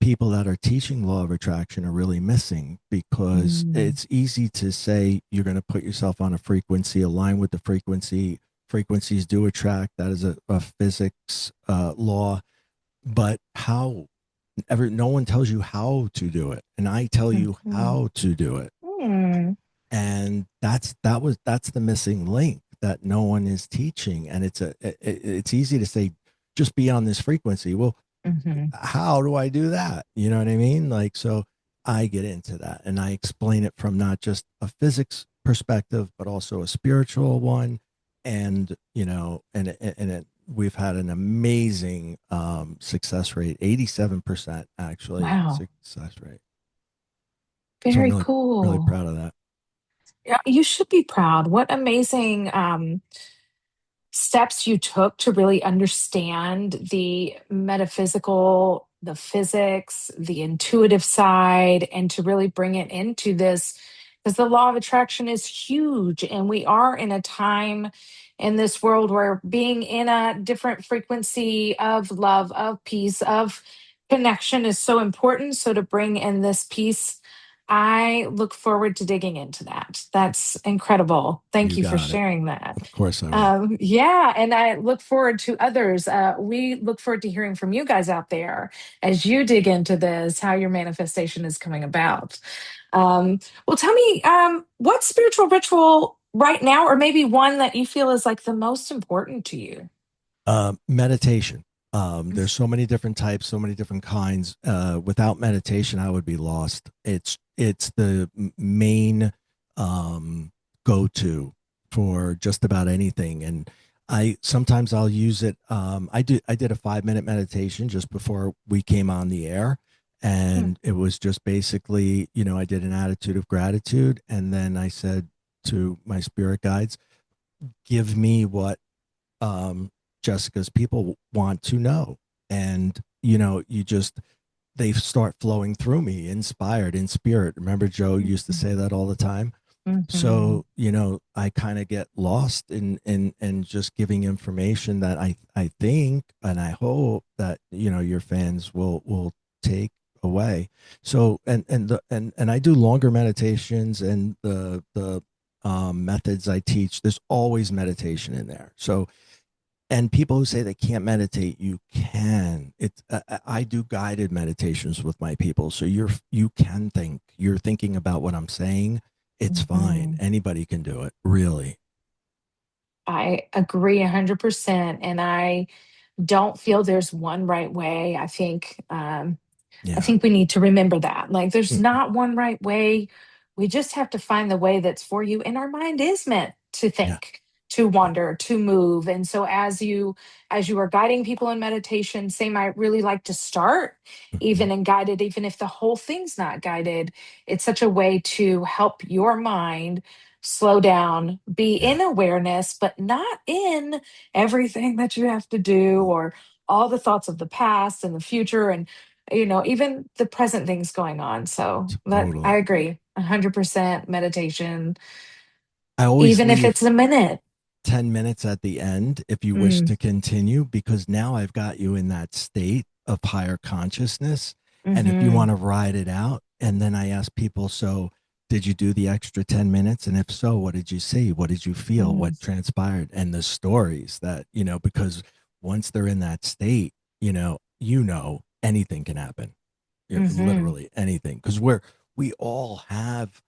people that are teaching law of attraction are really missing, because Mm, it's easy to say you're going to put yourself on a frequency, align with the frequency. Frequencies do attract. That is a physics law. But how? No one tells you how to do it, and I tell you mhm, how to do it. mm, And that's the missing link that no one is teaching. And it's easy to say just be on this frequency. Well, mhm. how do I do that? You know what I mean? Like, so I get into that and I explain it from not just a physics perspective, but also a spiritual one. And, we've had an amazing success rate, 87% actually Wow, success rate. So I'm very really cool. proud of that. Yeah, you should be proud. What amazing steps you took to really understand the metaphysical, the physics, the intuitive side, and to really bring it into this. Because the law of attraction is huge, and we are in a time in this world where being in a different frequency of love, of peace, of connection is so important. So, to bring in this piece, I look forward to digging into that. That's incredible. Thank You you for got it. sharing that. Of course I will. Yeah, and I look forward to others. We look forward to hearing from you guys out there as you dig into this, how your manifestation is coming about. Well, tell me, what spiritual ritual right now, or maybe one that you feel is like the most important to you? Meditation. There's so many different types, so many different kinds. Without meditation, I would be lost. It's the main go-to for just about anything. And I sometimes I'll use it. I did a 5 minute meditation just before we came on the air. Hmm. And it was just basically, I did an attitude of gratitude. And then I said to my spirit guides, give me what um, Jessica's people want to know. And, they start flowing through me, inspired in spirit. Remember, Joe used to say that all the time. Mhm. So, I kind of get lost in just giving information that I think and I hope that, your fans will take away. So, and I do longer meditations, and the methods I teach, there's always meditation in there. So, and people who say they can't meditate, you can. I do guided meditations with my people, so you can think. You're thinking about what I'm saying. It's fine. Mhm. Anybody can do it, really. I agree 100%. And I don't feel there's one right way. I Yeah. think we need to remember that. Like, there's Mm, not one right way. We just have to find the way that's for you. And our mind is meant to yeah. think, to Yeah. wander, to move. And so, as you are guiding people in meditation, same. I really like to start Mhm. even in guided, even if the whole thing's not guided. It's such a way to help your mind slow down, be Yeah. in awareness, but not in everything that you have to do, Mm, or all the thoughts of the past and the future, and even the present things going on. So that I totally. agree. 100% meditation, I always even if leave it's a minute. 10 minutes at the end if you wish Mm, to continue, because now I've got you in that state of higher consciousness. And if you hmm want to ride it out, and then I ask people, so did you do the extra 10 minutes? And if so, what did you see? What did you feel? mm, What transpired? And the stories that, because once they're in that state, anything can happen. hmm Literally anything. Because we all have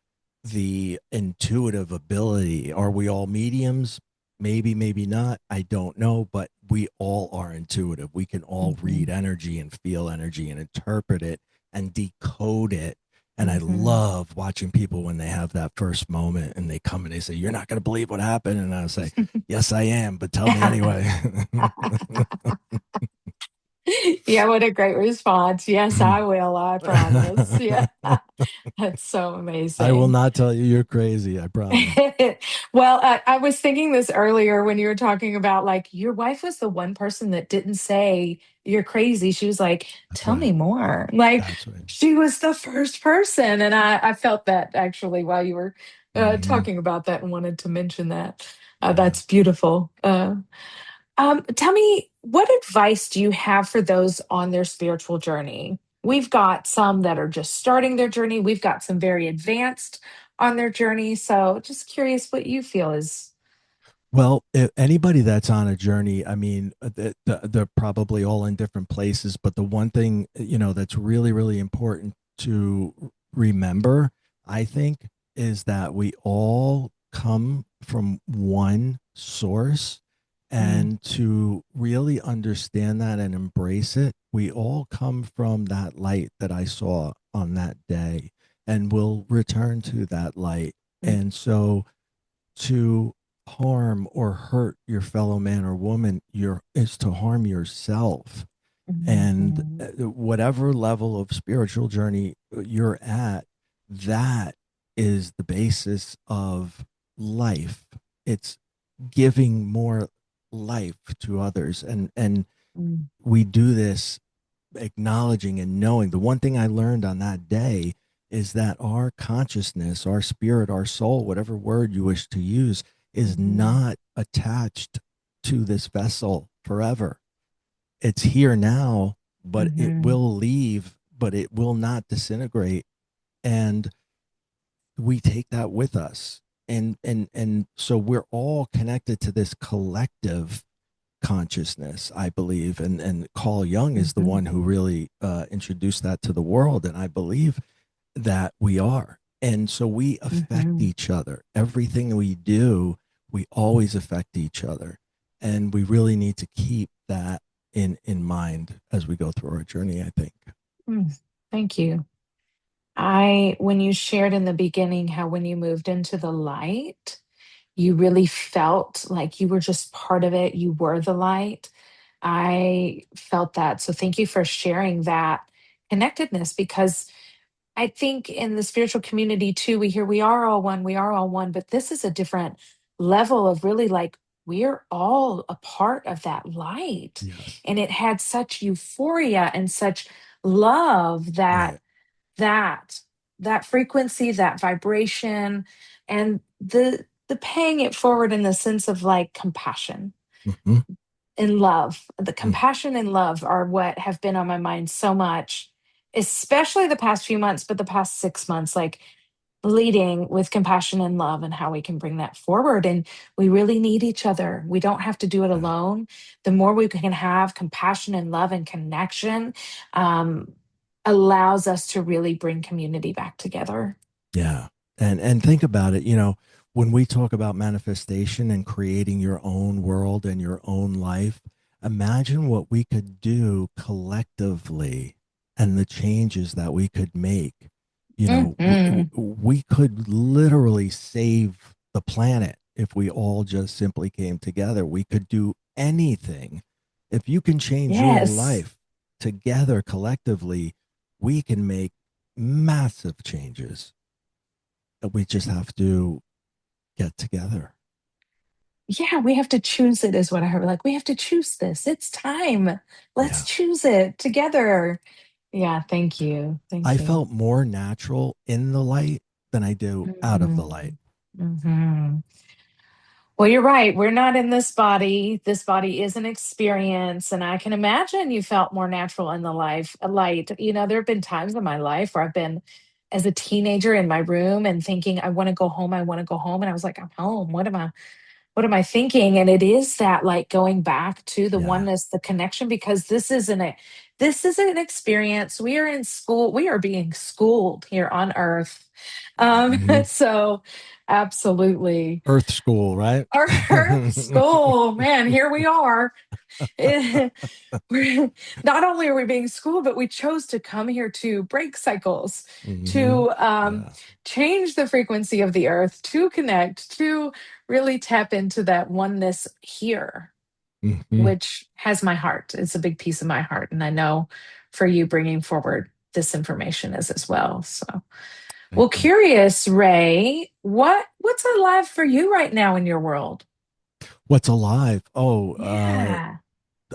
the intuitive ability. Are we all mediums? Maybe, maybe not. I don't know, but we all are intuitive. We can all hmm read energy and feel energy and interpret it and decode it. And I hmm love watching people when they have that first moment and they come and they say, "You're not going to believe what happened." And I say, "Yes, I am, but tell me anyway." Yeah, what a great response. Yes, I will. I promise. Yeah, that's so I will amazing. not tell you you're crazy. I promise. Well, I was thinking this earlier when you were talking about, like, your wife was the one person that didn't say you're crazy. She was like, That's tell right. me more. Like, That's right. she was the first person. And I felt that actually while you were Hmm. talking about that, and wanted to mention that. Yeah. That's beautiful. Tell me, what advice do you have for those on their spiritual journey? We've got some that are just starting their journey. We've got some very advanced on their journey. So just curious what you feel is. Well, if anybody that's on a journey, I mean, they're probably all in different places, but the one thing, that's really, really important to remember, I think, is that we all come from one source. Mm, And to really understand that and embrace it, we all come from that light that I saw on that day, and we'll return to that light. mm, And so, to harm or hurt your fellow man or woman, is to harm yourself. And mhm, whatever level of spiritual journey you're at, that is the basis of life. It's giving more life to others, and mm, we do this acknowledging and knowing. The one thing I learned on that day is that our consciousness, our spirit, our soul, whatever word you wish to use, is mhm, not attached to this vessel forever. It's here now, but it mhm, will leave, but it will not disintegrate. And we take that with us. And so we're all connected to this collective consciousness, I believe. And Carl Jung is the mhm, one who really introduced that to the world. And I believe that we are. And so we affect mhm. each other. Everything we do, we always affect each other. And we really need to keep that in mind as we go through our journey, I think. Mm, thank you. When you shared in the beginning how when you moved into the light, you really felt like you were just part of it, you were the light. I felt that. So thank you for sharing that connectedness because I think in the spiritual community too, we hear we are all one, but this is a different level of really like we're all a part of that light. Yes. And it had such euphoria and such love that Right. that that frequency, that vibration, and the paying it forward in the sense of like compassion Mm-hmm. and love. The Mm. compassion and love are what have been on my mind so much, especially the past few months, but the past 6 months, like leading with compassion and love and how we can bring that forward. And we really need each other. We don't have to do it Yeah. alone. The more we can have compassion and love and connection, um, allows us to really bring community back together. Yeah. And think about it, when we talk about manifestation and creating your own world and your own life, imagine what we could do collectively and the changes that we could make. Mhm. We could literally save the planet if we all just simply came together. We could do anything. If you can change your Yes. life together collectively, we can make massive changes. We just have to get together. Yeah, we have to choose it, is what I heard. Like, we have to choose this. It's time. Let's Yeah. choose it together. Yeah, thank you. I Thank you. felt more natural in the light than I do out of the light. Mhm. Mhm. Well, you're right. We're not in this body. This body is an experience. And I can imagine you felt more natural in the light. There have been times in my life where I've been as a teenager in my room and thinking, I want to go home. I want to go home. And I was like, I'm home. What am I thinking? And it is that like going back to the Yeah. oneness, the connection, because this is an experience. We are in school, we are being schooled here on earth. Mhm. So absolutely. Earth school, right? Our earth school, man, here we are. Not only are we being schooled, but we chose to come here to break cycles, Hmm. to Yeah. change the frequency of the earth, to connect, to really tap into that oneness here, Hmm. which has my heart. It's a big piece of my heart. And I know for you bringing forward this information is as well. So, Thank well, you. curious, Ray, what's alive for you right now in your world? What's alive? Oh, Yeah.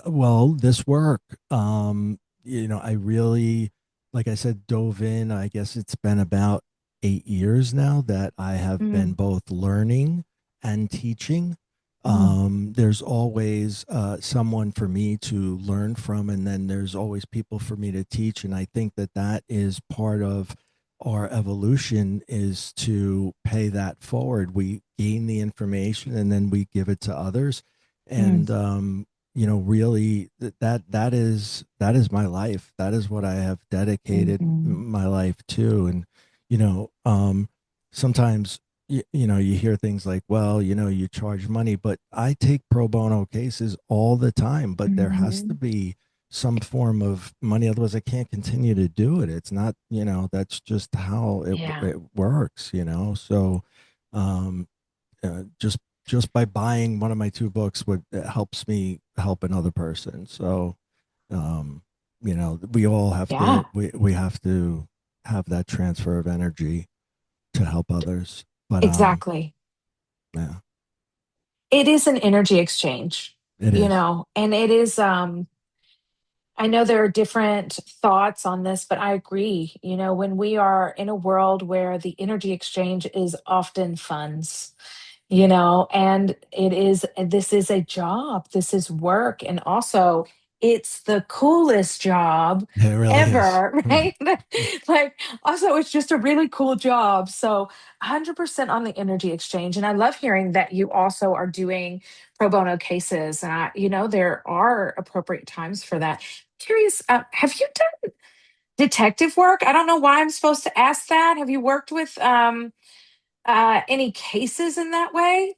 well, this work. I really, like I said, dove in. I guess it's been about 8 years now that I have been Mm, both learning and teaching. Mm, There's always someone for me to learn from, and then there's always people for me to teach. And I think that that is part of our evolution, is to pay that forward. We gain the information and then we give it to others. mm, And really, that is my life. That is what I have dedicated mhm. my life to. And you know, sometimes you hear things like, well, you charge money, but I take pro bono cases all the time, but there has to Mhm. be some form of money. Otherwise I can't continue to do it. It's not, that's just how Yeah. it works, so um just by buying one of my two books would it helps me help another person. So um we all have Yeah. to we have to have that transfer of energy to help others. But Exactly. yeah, It is an energy exchange, it is. and it is, I know there are different thoughts on this, but I agree. When we are in a world where the energy exchange is often funds, and this is a job, this is work, and also it's the coolest job It really is. ever, right? Like, also, it's just a really cool job. So, 100% on the energy exchange. And I love hearing that you also are doing pro bono cases. And there are appropriate times for that. Curious, have you done detective work? I don't know why I'm supposed to ask that. Have you worked with any cases in that way?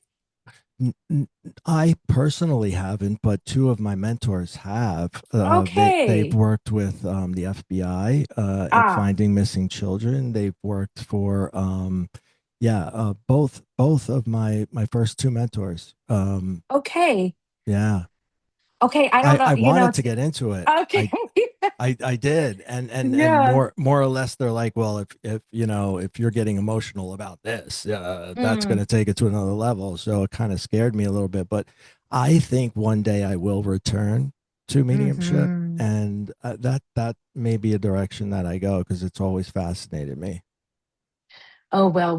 I personally haven't, but two of my mentors have. They've Okay. worked with the FBI at Ah, finding missing children. They've worked for yeah, both of my first two mentors. okay. Yeah, Okay. I don't know. I wanted to get into it. Okay. I did, and Yeah. more or less they're like, well, if you're getting emotional about this, that's going Mm, to take it to another level. So it kind of scared me a little bit, but I think one day I will return to mediumship, hmm. and that may be a direction that I go because it's always fascinated me. Oh, well,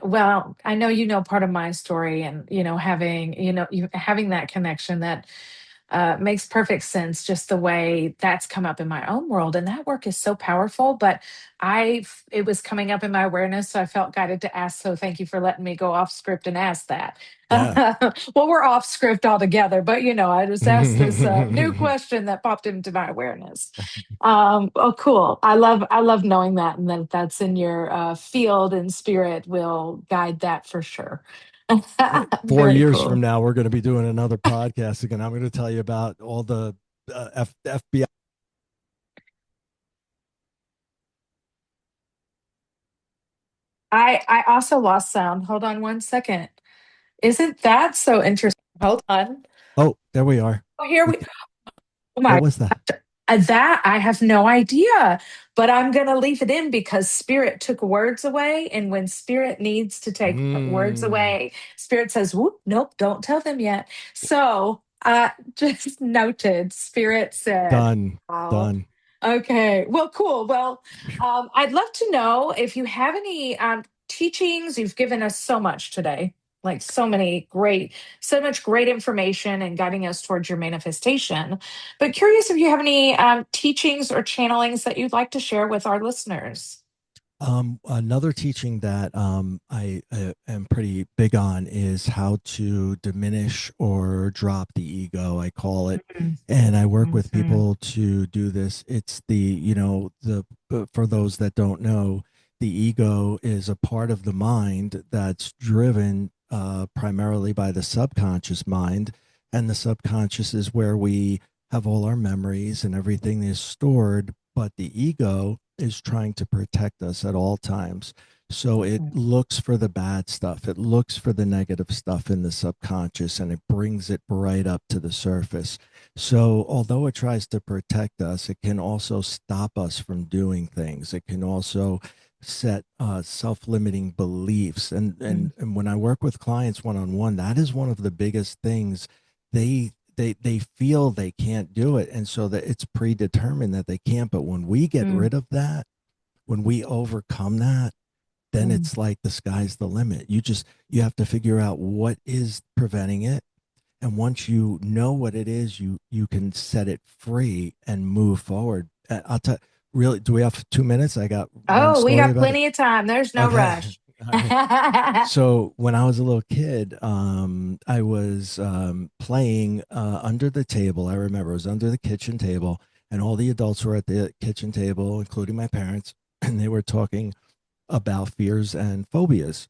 well, I know part of my story, and having that connection that makes perfect sense, just the way that's come up in my own world. And that work is so powerful. But it was coming up in my awareness. So I felt guided to ask. So thank you for letting me go off script and ask that. Yeah. Well, we're off script altogether, but I just asked this new question that popped into my awareness. Oh, cool. I love knowing that. And that that's in your field, and spirit will guide that for sure. Four Very years from cool. now, we're going to be doing another podcast again. I'm going to tell you about all the FBI. I also lost sound. Hold on one second. Isn't that so interesting? Hold on. Oh, there we are. Oh, here We we. can, Oh what my. was that? That I have no idea, but I'm gonna leave it in because spirit took words away, and when spirit needs to take words Mm, away, spirit says, "Whoop, nope, don't tell them yet." So, just noted. Spirit said, done. "Oh, Done. okay. Well, cool. Well, I'd love to know if you have any teachings. You've given us so much today, like so much great information and guiding us towards your manifestation. But curious if you have any teachings or channelings that you'd like to share with our listeners. Another teaching that I am pretty big on is how to diminish or drop the ego, I call it. And I work with Mm-hmm. people to do this. It's for those that don't know, the ego is a part of the mind that's driven primarily by the subconscious mind. And the subconscious is where we have all our memories and everything is stored. But the ego is trying to protect us at all times. So it looks for the bad stuff. It looks for the negative stuff in the subconscious and it brings it right up to the surface. So although it tries to protect us, it can also stop us from doing things. It can also set self-limiting beliefs. And when I work with clients one-on-one, that is one of the biggest things. They feel they can't do it, and so that it's predetermined that they can't. But when we get Mm-hmm. rid of that, when we overcome that, then Mm. it's like the sky's the limit. You have to figure out what is preventing it. And once you know what it is, you can set it free and move forward. I'll tell really, do we have 2 minutes? I got one Oh, we story got about it. plenty of time. There's no Okay. rush. All right. So when I was a little kid, I was playing under the table. I remember it was under the kitchen table, and all the adults were at the kitchen table, including my parents, and they were talking about fears and phobias.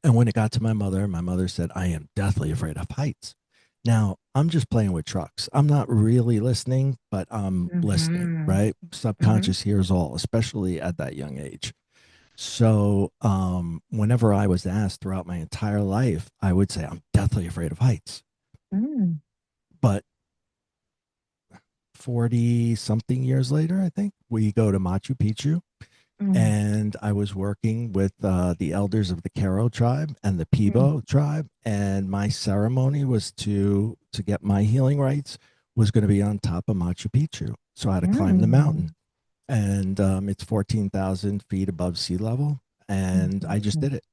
And when it got to my mother said, I am deathly afraid of heights. Now, I'm just playing with trucks. I'm not really listening, but I'm listening, Hmm. right? Hmm. Subconscious hears all, especially at that young age. So, whenever I was asked throughout my entire life, I would say, I'm deathly afraid of heights. Mm. But 40 something years later, I think, we go to Machu Picchu, Mm. and I was working with the elders of the Caro tribe and the Mm. Pibo tribe, and my ceremony was to get my healing rights was going to be on top of Machu Picchu. So I had to climb the mountain, Mm. and it's 14,000 feet above sea level, and I just Mhm. did it.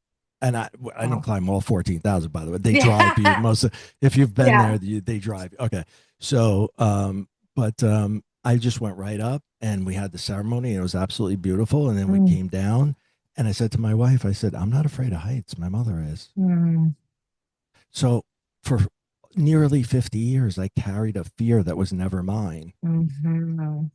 And I didn't Wow. climb all 14,000, by the way. They drive you Yeah. most of, if you've been there, Yeah. they drive. Okay. So, but I just went right up, and we had the ceremony, and it was absolutely beautiful. And then we Mm. came down, and I said to my wife, I said, I'm not afraid of heights. My mother is. Mm. So for nearly 50 years, I carried a fear that was never mine. Mhm.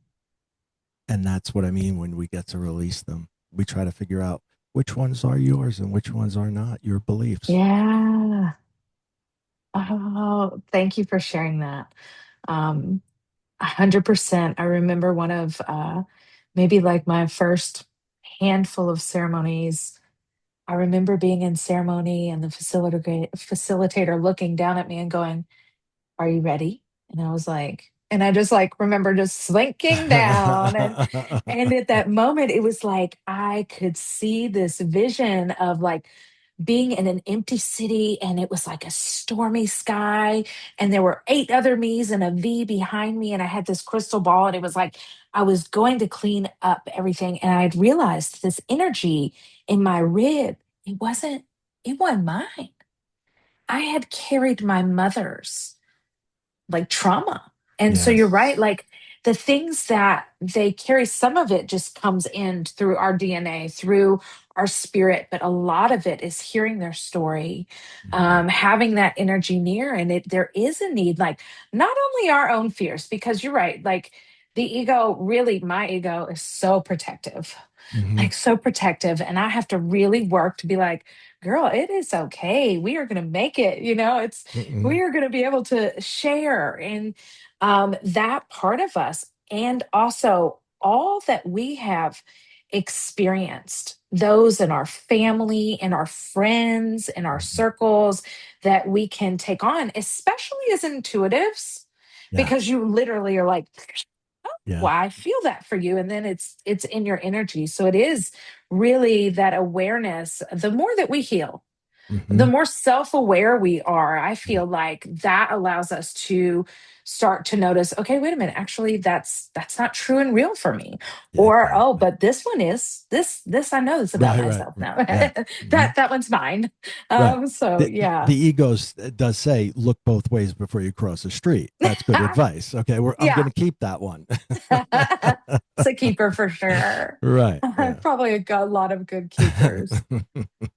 And that's what I mean when we get to release them. We try to figure out which ones are yours and which ones are not your beliefs. Yeah. Oh, thank you for sharing that. 100%. I remember one of maybe like my first handful of ceremonies. I remember being in ceremony and the facilitator looking down at me and going, "Are you ready?" And I was like, and I just like remember just slinking down, and at that moment it was like I could see this vision of like being in an empty city, and it was like a stormy sky, and there were eight other me's and a V behind me, and I had this crystal ball, and it was like I was going to clean up everything, and I'd realized this energy in my rib, it wasn't mine. I had carried my mother's like trauma. And so you're right, Yes. like the things that they carry, some of it just comes in through our DNA, through our spirit, but a lot of it is hearing their story, Mhm. having that energy near. And there is a need, like not only our own fears, because you're right, like the ego, really, my ego is so protective, Mhm. like so protective. And I have to really work to be like, girl, it is okay. We are going to make it. We Mhm. are going to be able to share. And that part of us, and also all that we have experienced, those in our family, in our friends, in our Mhm. circles that we can take on, especially as intuitives, Yeah. because you literally are like, Yeah. well, I feel that for you. And then it's in your energy. So it is really that awareness. The more that we heal, the Mhm. more self-aware we are, I feel like that allows us to start to notice, okay, wait a minute, actually that's not true and real for me. Yeah, Or, oh, exactly. but this one is, this I know this about Right, right. myself now. Yeah. Mhm. That one's mine. Right. So The yeah. ego does say, look both ways before you cross the street. That's good advice. Okay. I'm going Yeah. to keep that one. It's a keeper for sure. Right. Yeah. Probably a lot of good keepers.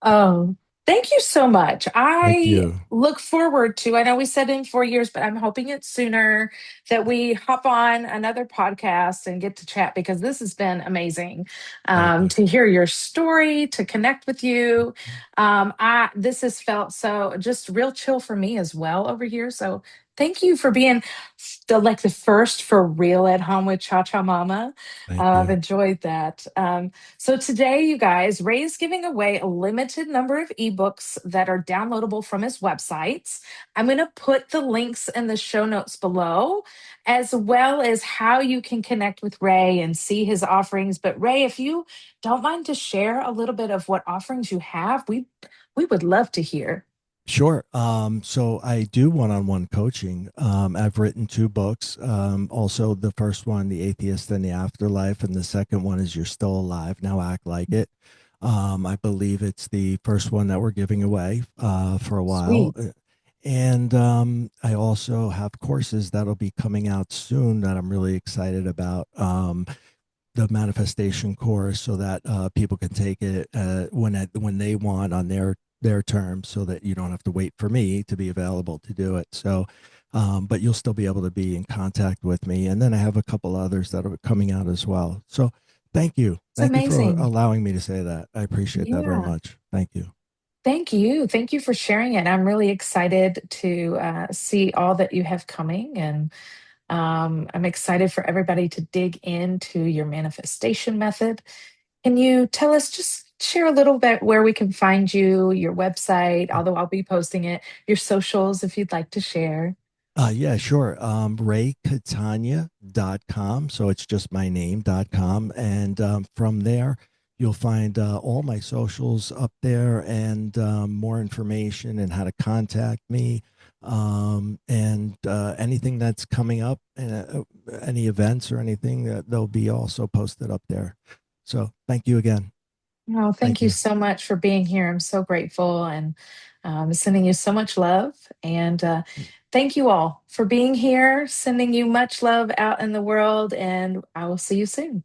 Oh, thank you so much. Thank I you. look forward to, I know we said in 4 years, but I'm hoping it's sooner that we hop on another podcast and get to chat, because this has been amazing, Thank you. to hear your story, to connect with you. This has felt so just real chill for me as well over here. So thank you for being the first for real at home with Cha Cha Mama. Thank I've you. enjoyed that. So today, you guys, Ray is giving away a limited number of ebooks that are downloadable from his websites. I'm going to put the links in the show notes below, as well as how you can connect with Ray and see his offerings. But Ray, if you don't mind to share a little bit of what offerings you have, we would love to hear. Sure. So I do one-on-one coaching. I've written two books. Also, the first one, The Atheist and the Afterlife, and the second one is You're Still Alive, Now Act Like It. I believe it's the first one that we're giving away for a while. Sweet. And I also have courses that'll be coming out soon that I'm really excited about. The manifestation course, so that people can take it when they want on their terms, so that you don't have to wait for me to be available to do it. So, but you'll still be able to be in contact with me. And then I have a couple others that are coming out as well. So, thank you. It's Thank you for amazing. allowing me to say that. I appreciate that very Yeah. much. Thank you. Thank you. Thank you for sharing it. I'm really excited to see all that you have coming. And I'm excited for everybody to dig into your manifestation method. Can you tell us, just share a little bit where we can find you, your website, although I'll be posting it, your socials if you'd like to share? Yeah, sure. RayCatania.com. So it's just my name.com. And from there, you'll find all my socials up there, and more information and how to contact me, and anything that's coming up, any events or anything, that they'll be also posted up there. So thank you again. Oh, thank Thank you you. so much for being here. I'm so grateful and sending you so much love. And thank you all for being here, sending you much love out in the world. And I will see you soon.